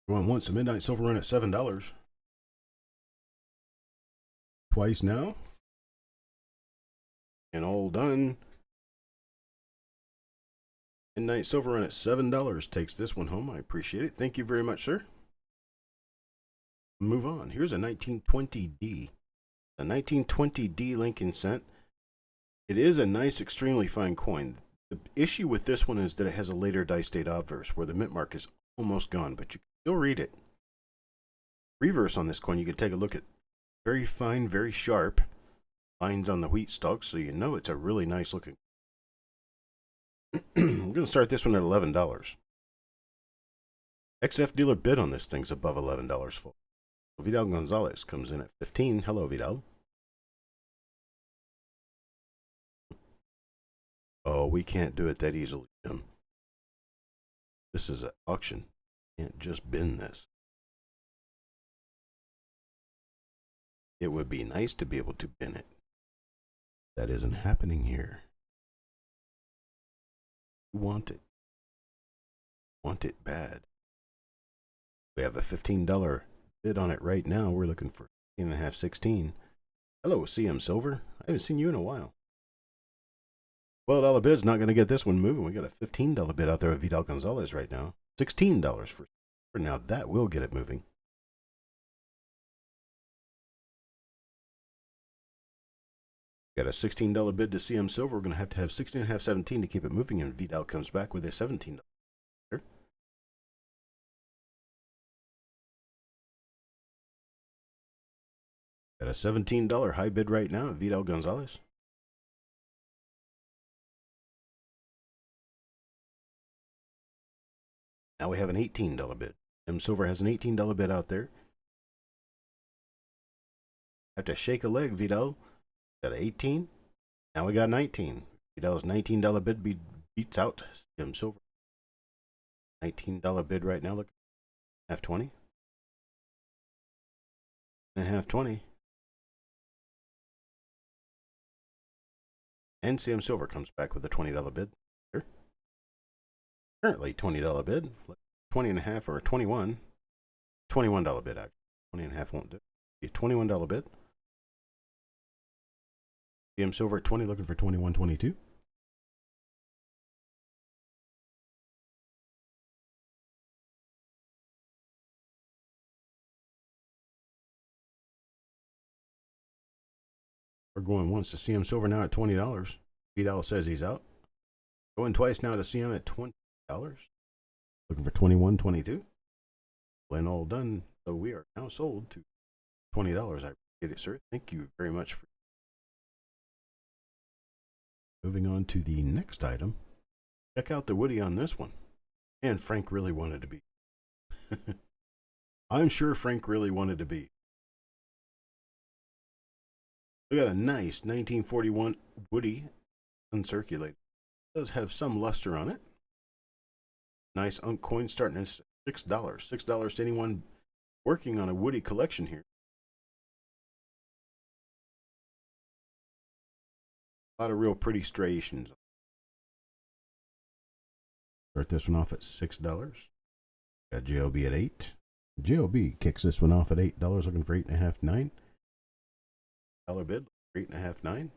Going once, a Midnight Silver Run at $7. Twice now. And all done. Midnight Silver Run at $7 takes this one home. I appreciate it. Thank you very much, sir. Move on. Here's a 1920D. A 1920D Lincoln cent. It is a nice, extremely fine coin. The issue with this one is that it has a later dice date obverse where the mint mark is almost gone, but you can still read it. Reverse on this coin, you can take a look at very fine, very sharp lines on the wheat stalks, so you know it's a really nice looking. I'm going to start this one at $11. XF dealer bid on this thing's above $11 full. Vidal Gonzalez comes in at 15. Hello, Vidal. Oh, we can't do it that easily, Jim. This is an auction. Can't just bin this. It would be nice to be able to bin it. That isn't happening here. You want it. Want it bad. We have a $15 bid on it right now. We're looking for 15.5, 16. Hello, CM Silver. I haven't seen you in a while. $12 bid's not going to get this one moving. We got a $15 bid out there with Vidal Gonzalez right now. $16 for now. That will get it moving. Got a $16 bid to CM Silver. We're going to have 16.5, 17 to keep it moving, and Vidal comes back with a $17. Got a $17 high bid right now, Vidal Gonzalez. Now we have an $18 bid. M Silver has an $18 bid out there. Have to shake a leg, Vidal. Got an 18. Now we got 19. Vidal's $19 bid beats out M Silver. $19 bid right now. Look, half 20. And half 20. NCM Silver comes back with a $20 bid. Here. Currently $20 bid. 20 and a half or 21. $21 bid actually. 20 and a half won't do. Be a $21 bid. NCM Silver at 20, looking for 21.22. We're going once to CM Silver now at $20. Vidal says he's out. Going twice now to CM at $20. Looking for 21.22. Plan all done. So we are now sold to $20. I appreciate it, sir. Thank you very much. Moving on to the next item. Check out the Woody on this one. And Frank really wanted to be. I'm sure Frank really wanted to be. We got a nice 1941 Woody uncirculated. It does have some luster on it. Nice Unk coin starting at $6. $6 to anyone working on a Woody collection here. A lot of real pretty striations. Start this one off at $6. Got JOB at $8. JOB kicks this one off at $8, looking for 8.5, $9. Bid, 8.5, $9.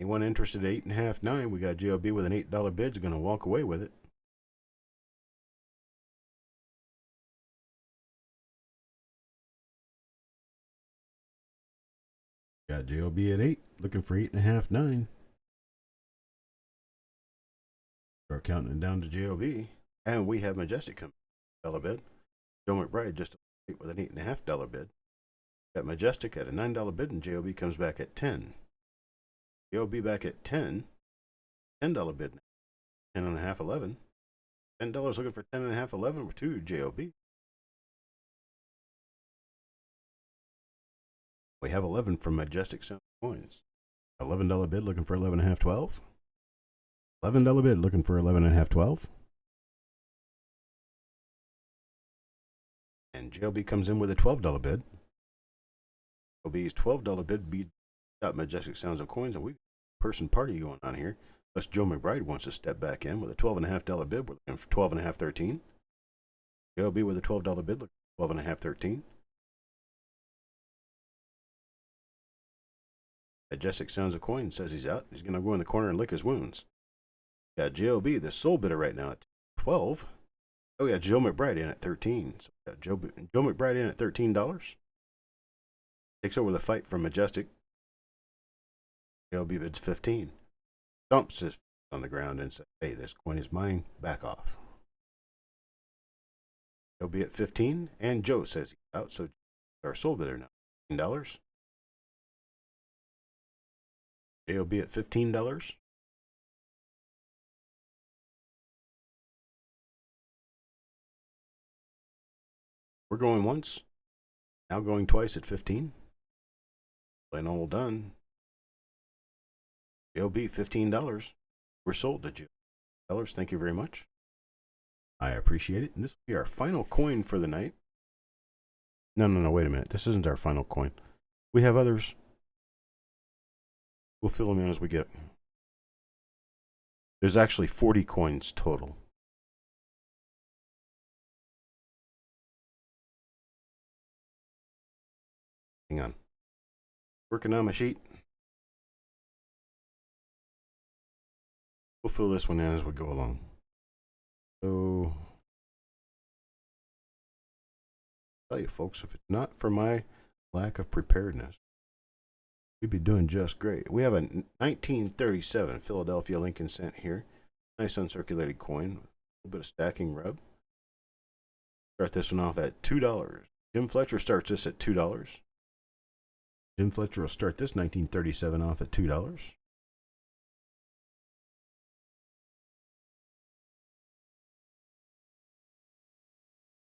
Anyone interested at 8.5, $9? We got JOB with an $8 bid. Is going to walk away with it. Got JOB at 8, looking for 8.5, $9. Start counting it down to JOB. And we have Majestic coming. $8 bid. Joe McBride just with an $8.5 bid. Got Majestic at a $9 bid, and JOB comes back at 10. JOB back at 10. $10 bid. 10.5, 11. $10 looking for 10.5, 11 for 2 JOB. We have 11 from Majestic Sound Coins. $11 bid looking for 11.5, 12. $11 bid looking for 11.5, 12. And JLB comes in with a $12 bid. JLB's $12 bid beat out Majestic Sounds of Coins, and we person party going on here. Plus Joe McBride wants to step back in with a $12.5 bid. We're looking for 12.5, 13. JLB with a $12 bid looking for 12.5, 13. Majestic Sounds of Coins says he's out. He's going to go in the corner and lick his wounds. Got JLB, the sole bidder right now at 12. Oh, yeah, Joe McBride in at 13. So got Joe McBride in at $13. Takes over the fight from Majestic. JLB bids 15. Dumps his on the ground and says, hey, this coin is mine. Back off. He'll be at 15. And Joe says he's out. So our sole bidder now. $15. JLB at $15. We're going once. Now going twice at 15. Plain all done. JLB $15. We're sold to you. Thank you very much. I appreciate it. And this will be our final coin for the night. No, wait a minute. This isn't our final coin. We have others. We'll fill them in as we get. There's actually 40 coins total. Hang on. Working on my sheet. We'll fill this one in as we go along. So, I'll tell you folks, if it's not for my lack of preparedness, we'd be doing just great. We have a 1937 Philadelphia Lincoln cent here. Nice uncirculated coin. A little bit of stacking rub. Start this one off at $2. Jim Fletcher starts this at $2. Jim Fletcher will start this 1937 off at $2.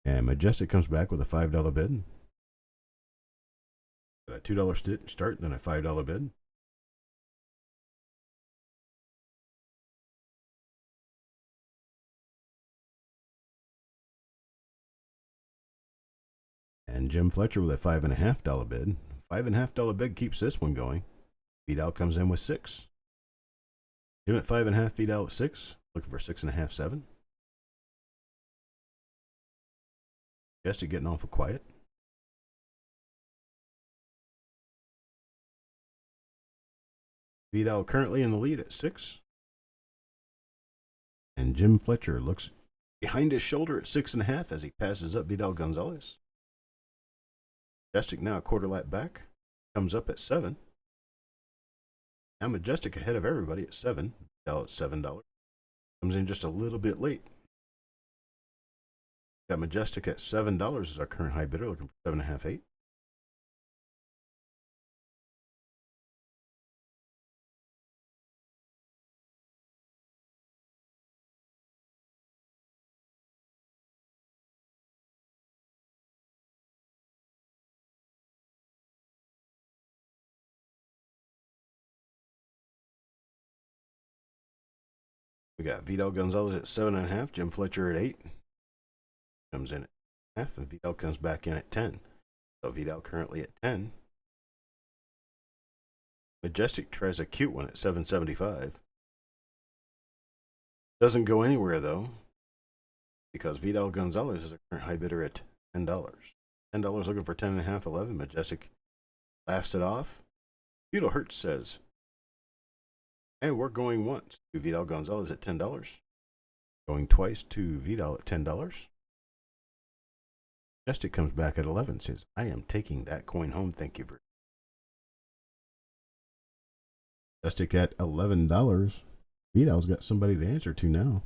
And Majestic comes back with a $5 bid. Got a $2 start, then a $5 bid. And Jim Fletcher with a $5.50 bid. $5.50 bid keeps this one going. Vidal comes in with 6. Jim at 5.5, Vidal at 6. Looking for 6.5, 7. Majestic getting awful quiet. Vidal currently in the lead at 6. And Jim Fletcher looks behind his shoulder at 6.5 as he passes up Vidal Gonzalez. Majestic now a quarter lap back. Comes up at 7. Now Majestic ahead of everybody at 7. Vidal at $7. Comes in just a little bit late. Got Majestic at $7 as our current high bidder, looking for 7.5, 8. We got Vidal Gonzalez at 7.5, Jim Fletcher at 8. Comes in at half, and Vidal comes back in at 10. So Vidal currently at 10. Majestic tries a cute one at 7.75. Doesn't go anywhere though, because Vidal Gonzalez is a current high bidder at $10. $10 looking for 10.5, 11. Majestic laughs it off. Beetle Hertz says, and we're going once to Vidal Gonzalez at $10. Going twice to Vidal at $10. Majestic comes back at 11, says, I am taking that coin home, thank you very much. Majestic at $11. Vidal's got somebody to answer to now.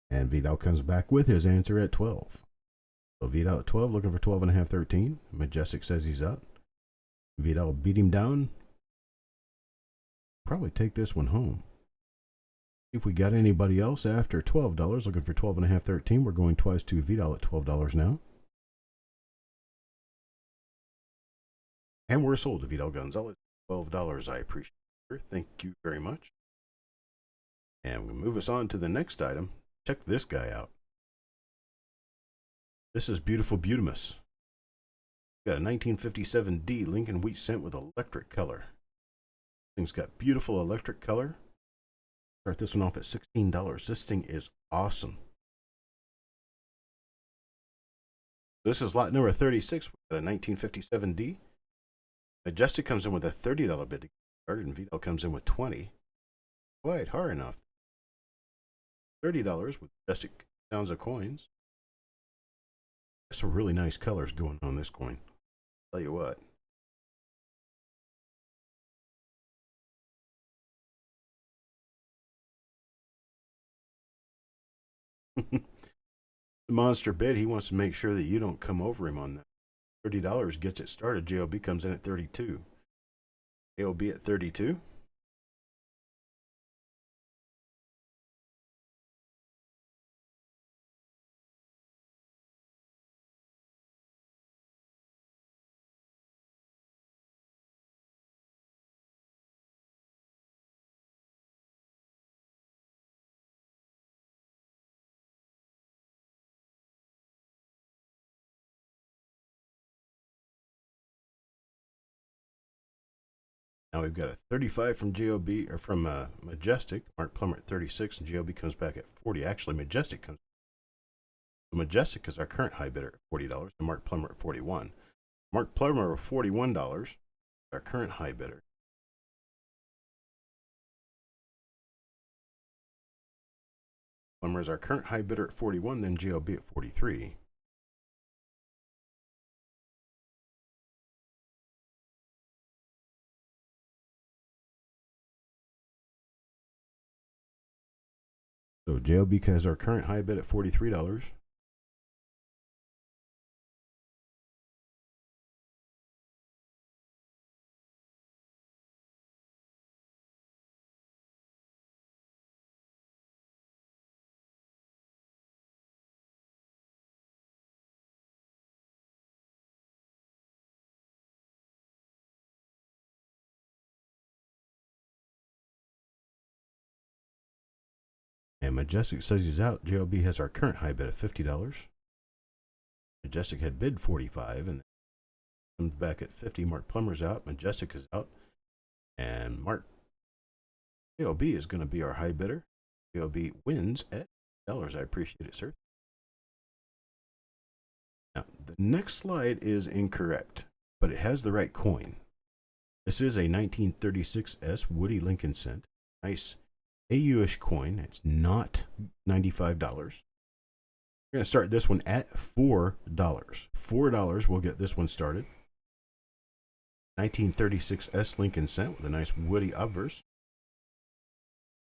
And Vidal comes back with his answer at 12. So Vidal at 12, looking for 12.5, 13. Majestic says he's out. Vidal beat him down. Probably take this one home. If we got anybody else after $12, looking for 12.5, 13. We're going twice to Vidal at $12 now. And we're sold to Vidal Gonzalez at $12. I appreciate it. Thank you very much. And we move us on to the next item. Check this guy out. This is Beautiful Beautimus. Got a 1957D Lincoln Wheat Cent with electric color. Thing's got beautiful electric color. Start this one off at $16. This thing is awesome. This is lot number 36. We've got a 1957D. Majestic comes in with a $30 bid to get started, and Vidal comes in with $20. Quite hard enough. $30 with Majestic sounds of coins. There's some really nice colors going on this coin. Tell you what. The monster bid, he wants to make sure that you don't come over him on that. $30 gets it started. JOB comes in at 32. AOB at 32. Now we've got a 35 from GOB, or from Majestic. Mark Plummer at 36, and GOB comes back at 40. Actually, Majestic comes. So Majestic is our current high bidder at $40, and Mark Plummer at 41. Mark Plummer at $41, our current high bidder. Plummer is our current high bidder at 41, then GOB at 43. So JOB has our current high bid at $43. And Majestic says he's out. JOB has our current high bid at $50. Majestic had bid 45 and comes back at 50. Mark Plummer's out. Majestic is out. And Mark AOB is going to be our high bidder. AOB wins at $. I appreciate it, sir. Now, the next slide is incorrect, but it has the right coin. This is a 1936S Woody Lincoln cent. Nice AU-ish coin. It's not $95. We're going to start this one at $4. $4 will get this one started. 1936S Lincoln cent with a nice Woody obverse.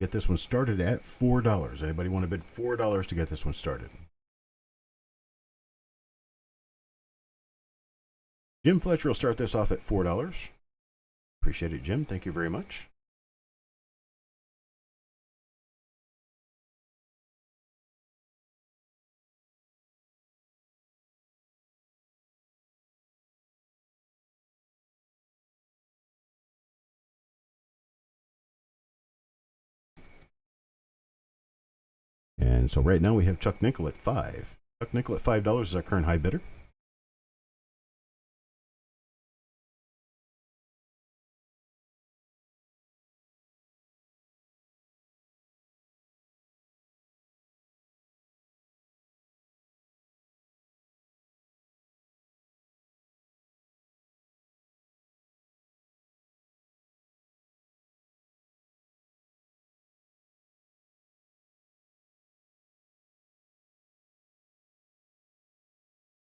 Get this one started at $4. Anybody want to bid $4 to get this one started? Jim Fletcher will start this off at $4. Appreciate it, Jim. Thank you very much. And so right now we have Chuck Nickel at $5. Chuck Nickel at $5 is our current high bidder.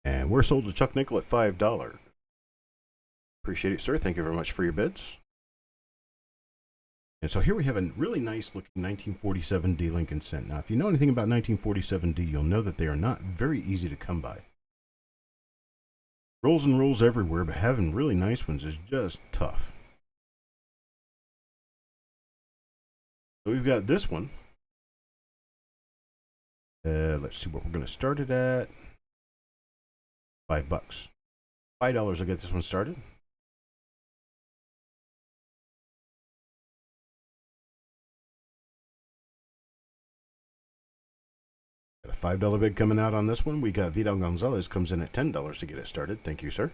And we're sold to Chuck Nickel at $5. Appreciate it, sir. Thank you very much for your bids. And so here we have a really nice looking 1947D Lincoln cent. Now, if you know anything about 1947D, you'll know that they are not very easy to come by. Rolls and rolls everywhere, but having really nice ones is just tough. So we've got this one. Let's see what we're going to start it at. $5. $5 will get this one started. Got a $5 bid coming out on this one. We got Vidal Gonzalez comes in at $10 to get it started. Thank you, sir.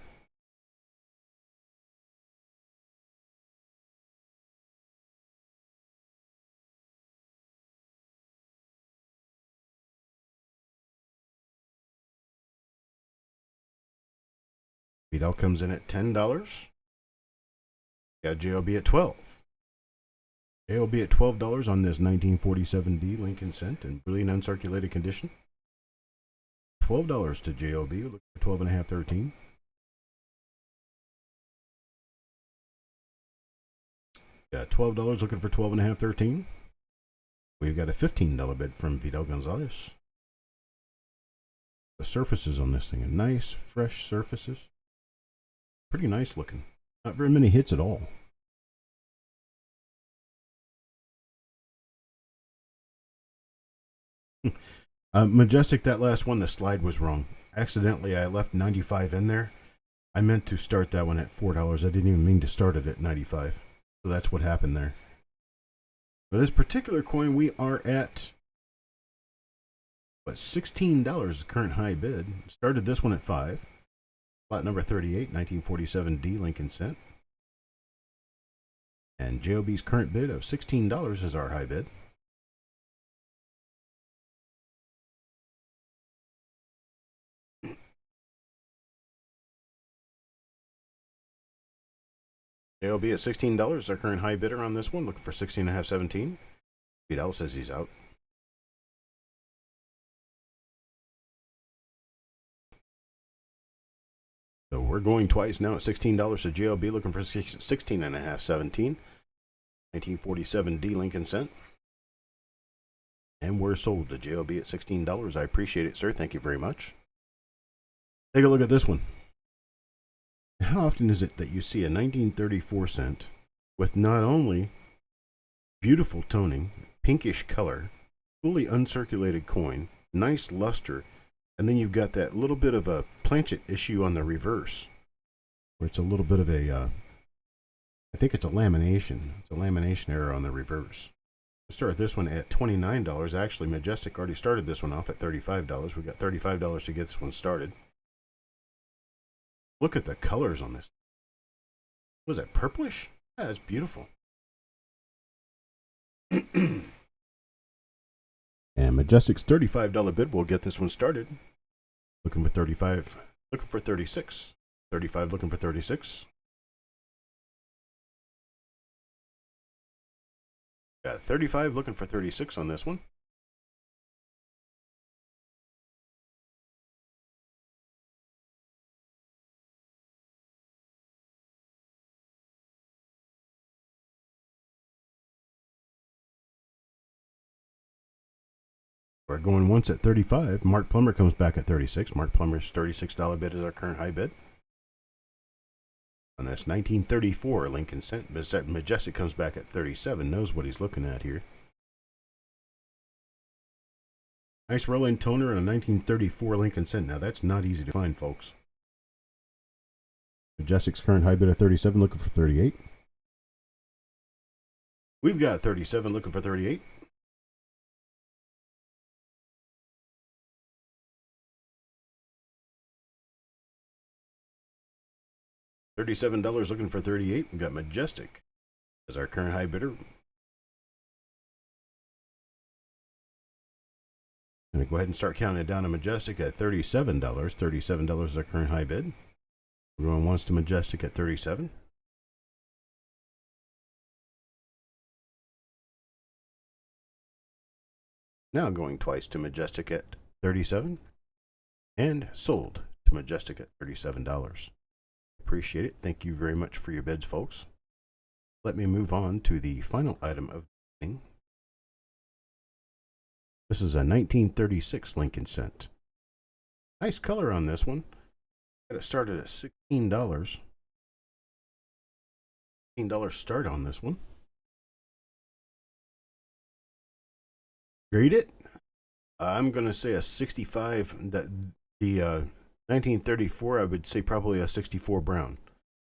Vidal comes in at $10. Got JOB at $12. JOB at $12 on this 1947D Lincoln cent in brilliant uncirculated condition. $12 to JOB. Look for 12.5, 13. Got $12 looking for 12.5, 13. We've got a $15 bid from Vidal Gonzalez. The surfaces on this thing are nice, fresh surfaces. Pretty nice looking. Not very many hits at all. Majestic, that last one, the slide was wrong. Accidentally, I left 95 in there. I meant to start that one at $4. I didn't even mean to start it at 95. So that's what happened there. For this particular coin, we are at $16 is the current high bid. Started this one at $5. Lot number 38, 1947D Lincoln cent. And JOB's current bid of $16 is our high bid. JOB at $16 is our current high bidder on this one. Looking for 16.5, 17. Vidal says he's out. So we're going twice now at $16 to JOB, looking for 16.5, 17. 1947D Lincoln cent. And we're sold to JOB at $16. I appreciate it, sir. Thank you very much. Take a look at this one. How often is it that you see a 1934 cent with not only beautiful toning, pinkish color, fully uncirculated coin, nice luster, and then you've got that little bit of a planchet issue on the reverse, where it's a little bit of a, I think it's a lamination. It's a lamination error on the reverse. We start this one at $29. Actually, Majestic already started this one off at $35. We got $35 to get this one started. Look at the colors on this. Was that purplish? Yeah, it's beautiful. And Majestic's $35 bid will get this one started. Looking for 35. Looking for 36. 35 looking for 36. Got 35 looking for 36 on this one. We're going once at 35. Mark Plummer comes back at 36. Mark Plummer's $36 bid is our current high bid. On this 1934 Lincoln Cent. Majestic comes back at 37. Knows what he's looking at here. Nice rolling toner and a 1934 Lincoln Cent. Now that's not easy to find, folks. Majestic's current high bid of 37, looking for 38. We've got 37 looking for 38. $37 looking for 38. We've got Majestic as our current high bidder. I'm going to go ahead and start counting it down to Majestic at $37. $37 is our current high bid. We're going once to Majestic at 37. Now going twice to Majestic at 37. And sold to Majestic at $37. Appreciate it. Thank you very much for your bids, folks. Let me move on to the final item of the evening. This is a 1936 Lincoln Cent. Nice color on this one. Got it started at $16. $16 start on this one. Grade it. I'm going to say a 65. That the 1934, I would say probably a 64 brown.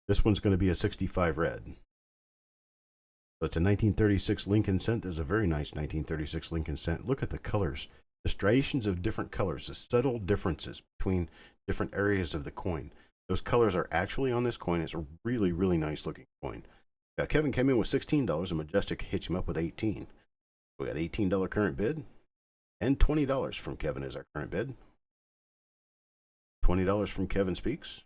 This one's going to be a 65 red. So it's a 1936 Lincoln Cent. There's a very nice 1936 Lincoln Cent. Look at the colors. The striations of different colors. The subtle differences between different areas of the coin. Those colors are actually on this coin. It's a really, really nice looking coin. Kevin came in with $16 and Majestic hits him up with 18. We got $18 current bid. And $20 from Kevin is our current bid. $20 from Kevin Speaks.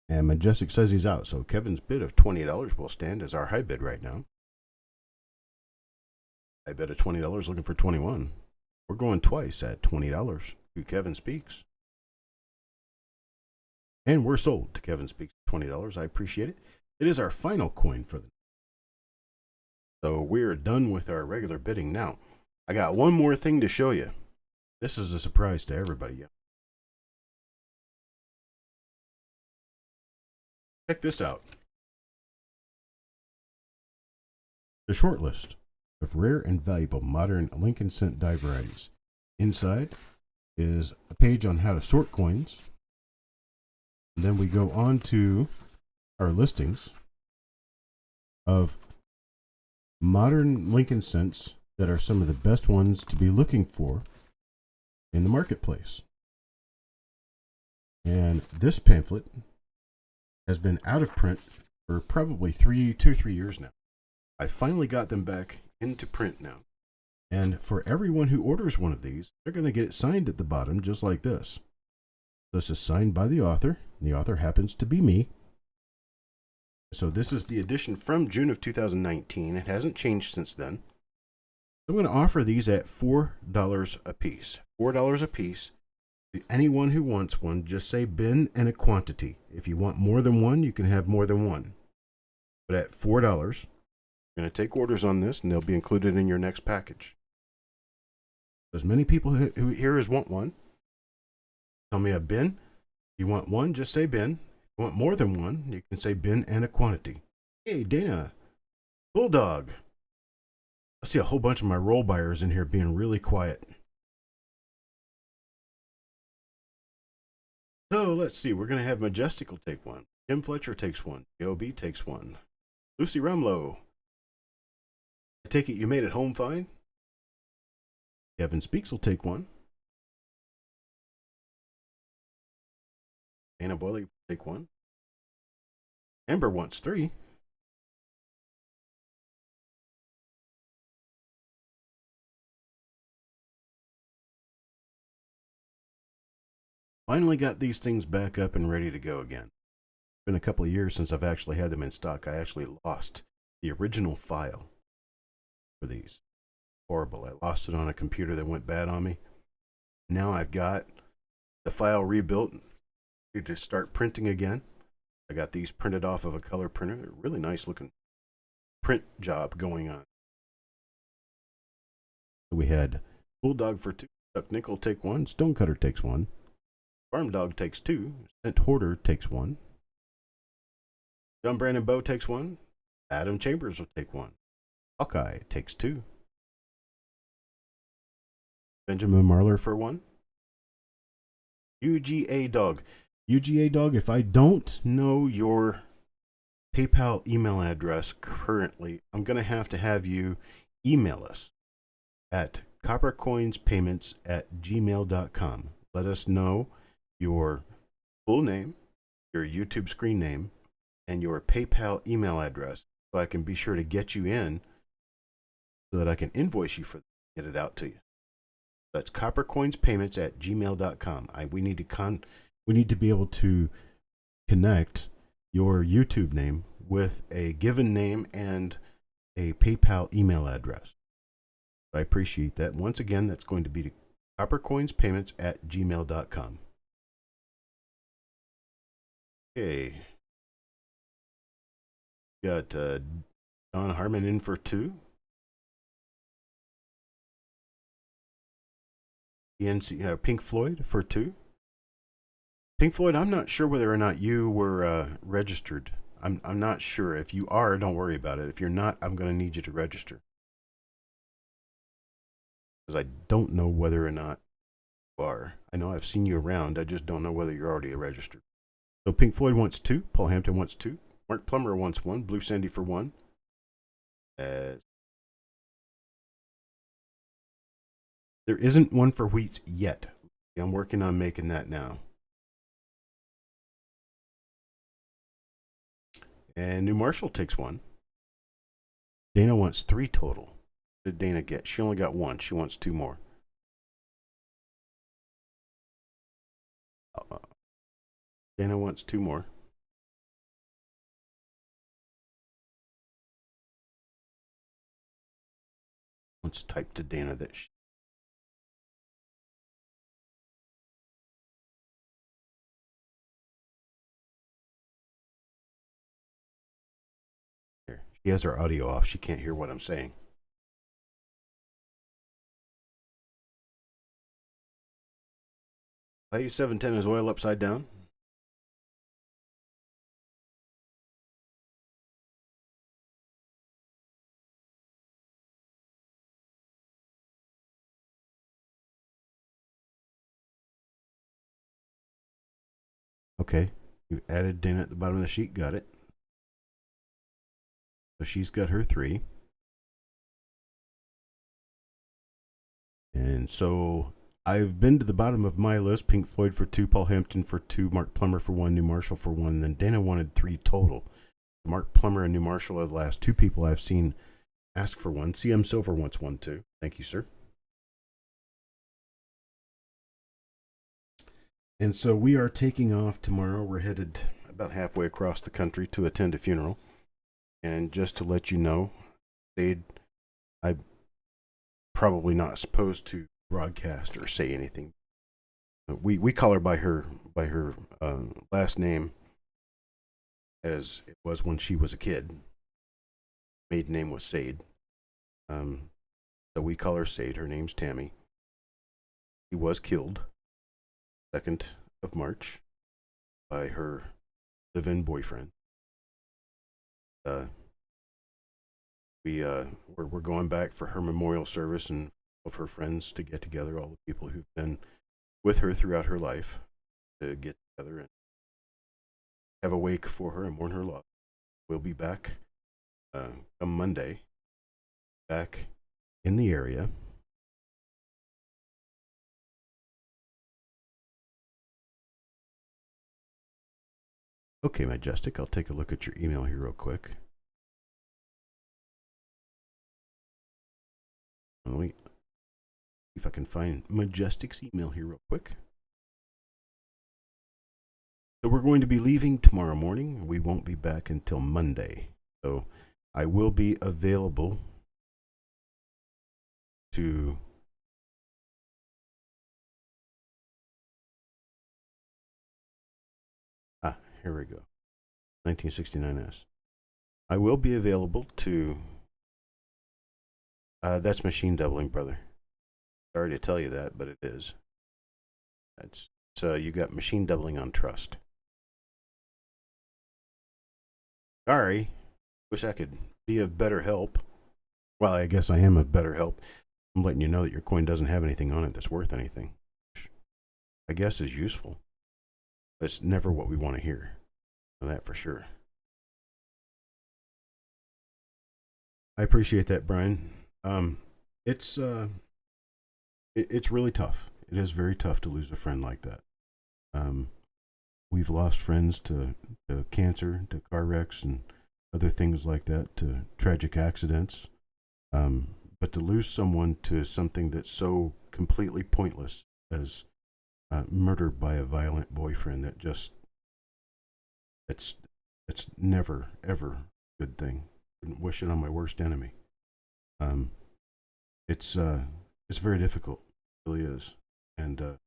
And Majestic says he's out, so Kevin's bid of $20 will stand as our high bid right now. High bid of $20, looking for 21. We're going twice at $20 to Kevin Speaks. And we're sold to Kevin Speaks $20. I appreciate it. It is our final coin for the night. So we're done with our regular bidding now. I got one more thing to show you. This is a surprise to everybody. Check this out. The short list of rare and valuable modern Lincoln Cent die varieties. Inside is a page on how to sort coins. And then we go on to our listings of modern Lincoln Cents that are some of the best ones to be looking for in the marketplace. And this pamphlet has been out of print for probably 2 or 3 years now. I finally got them back into print now. And for everyone who orders one of these, they're going to get it signed at the bottom just like this. This is signed by the author. The author happens to be me. So this is the edition from June of 2019. It hasn't changed since then. I'm going to offer these at $4 a piece. $4 a piece. Anyone who wants one, just say bin and a quantity. If you want more than one, you can have more than one. But at $4, I'm going to take orders on this, and they'll be included in your next package. As many people who here as want one, tell me a bin. If you want one, just say bin. If you want more than one, you can say bin and a quantity. Hey, Dana. Bulldog. I see a whole bunch of my roll buyers in here being really quiet. So let's see. We're going to have Majestic will take one. Kim Fletcher takes one. Joe takes one. Lucy Rumlow. I take it you made it home fine. Kevin Speaks will take one. Anna Boyle will take one. Amber wants three. Finally got these things back up and ready to go again. It's been a couple of years since I've actually had them in stock. I actually lost the original file for these. Horrible. I lost it on a computer that went bad on me. Now I've got the file rebuilt to start printing again. I got these printed off of a color printer. They're really nice looking print job going on. We had Bulldog for two. Duck Nickel take one. Stonecutter takes one. Farm Dog takes two. Scent Hoarder takes one. John Brandon Bow takes one. Adam Chambers will take one. Hawkeye takes two. Benjamin Marler for one. UGA Dog. UGA Dog, if I don't know your PayPal email address currently, I'm going to have you email us at coppercoinspayments@gmail.com. Let us know your full name, your YouTube screen name, and your PayPal email address so I can be sure to get you in so that I can invoice you for it, get it out to you. That's coppercoinspayments@gmail.com. We need to be able to connect your YouTube name with a given name and a PayPal email address. I appreciate that. Once again, that's going to be to coppercoinspayments@gmail.com. Okay. Got Don Harmon in for two. Pink Floyd for two. Pink Floyd, I'm not sure whether or not you were registered. I'm not sure. If you are, don't worry about it. If you're not, I'm going to need you to register. Because I don't know whether or not you are. I know I've seen you around. I just don't know whether you're already registered. So Pink Floyd wants two. Paul Hampton wants two. Mark Plummer wants one. Blue Sandy for one. There isn't one for Wheats yet. I'm working on making that now. And New Marshall takes one. Dana wants three total. What did Dana get? She only got one. She wants two more. Dana wants two more. Let's type to Dana that she... Here. She has her audio off. She can't hear what I'm saying. Value 710 is oil upside down. Okay, you added Dana at the bottom of the sheet. Got it. So she's got her three. And so I've been to the bottom of my list. Pink Floyd for two, Paul Hampton for two, Mark Plummer for one, New Marshall for one. And then Dana wanted three total. Mark Plummer and New Marshall are the last two people I've seen ask for one. CM Silver wants one too. Thank you, sir. And so we are taking off tomorrow. We're headed about halfway across the country to attend a funeral. And just to let you know, I'm probably not supposed to broadcast or say anything. We call her by her last name, as it was when she was a kid. Maiden name was Sade. So we call her Sade. Her name's Tammy. She was killed 2nd of March by her live-in boyfriend. We're going back for her memorial service and of her friends to get together, all the people who've been with her throughout her life, to get together and have a wake for her and mourn her loss. We'll be back come Monday, back in the area. Okay, Majestic, I'll take a look at your email here real quick. Let me see if I can find Majestic's email here real quick. So we're going to be leaving tomorrow morning. We won't be back until Monday. So I will be available to here we go. 1969S. I will be available to that's machine doubling, brother. Sorry to tell you that, but it is. That's so you got machine doubling on trust. Sorry. Wish I could be of better help. Well, I guess I am of better help. I'm letting you know that your coin doesn't have anything on it that's worth anything. Which I guess is useful. But it's never what we want to hear. Know that for sure. I appreciate that, Brian. It's really tough. It is very tough to lose a friend like that. We've lost friends to cancer, to car wrecks, and other things like that, to tragic accidents. But to lose someone to something that's so completely pointless as murder by a violent boyfriend, it's never ever a good thing. Wouldn't wish it on my worst enemy. It's very difficult. It really is. And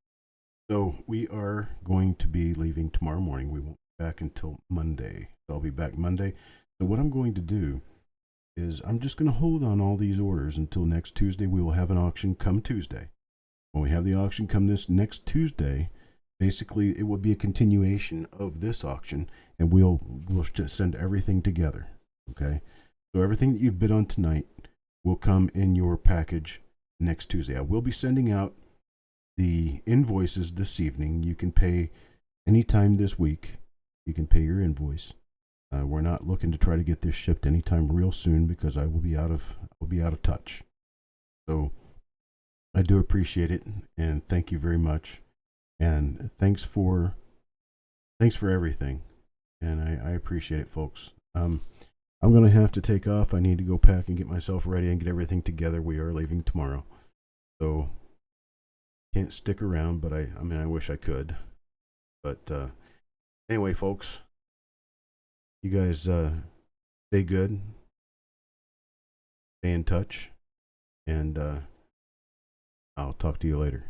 so we are going to be leaving tomorrow morning. We won't be back until Monday. So I'll be back Monday. So what I'm going to do is I'm just going to hold on all these orders until next Tuesday. We will have an auction come Tuesday. When we have the auction come this next Tuesday, basically it will be a continuation of this auction, and we'll send everything together. Okay? So everything that you've bid on tonight will come in your package next Tuesday. I will be sending out the invoices this evening. You can pay anytime this week. You can pay your invoice. We're not looking to try to get this shipped anytime real soon because I will be out of touch. So I do appreciate it, and thank you very much. And thanks for everything. And I appreciate it, folks. I'm going to have to take off. I need to go pack and get myself ready and get everything together. We are leaving tomorrow. So can't stick around, but I mean, I wish I could. But anyway, folks, you guys stay good, stay in touch, and I'll talk to you later.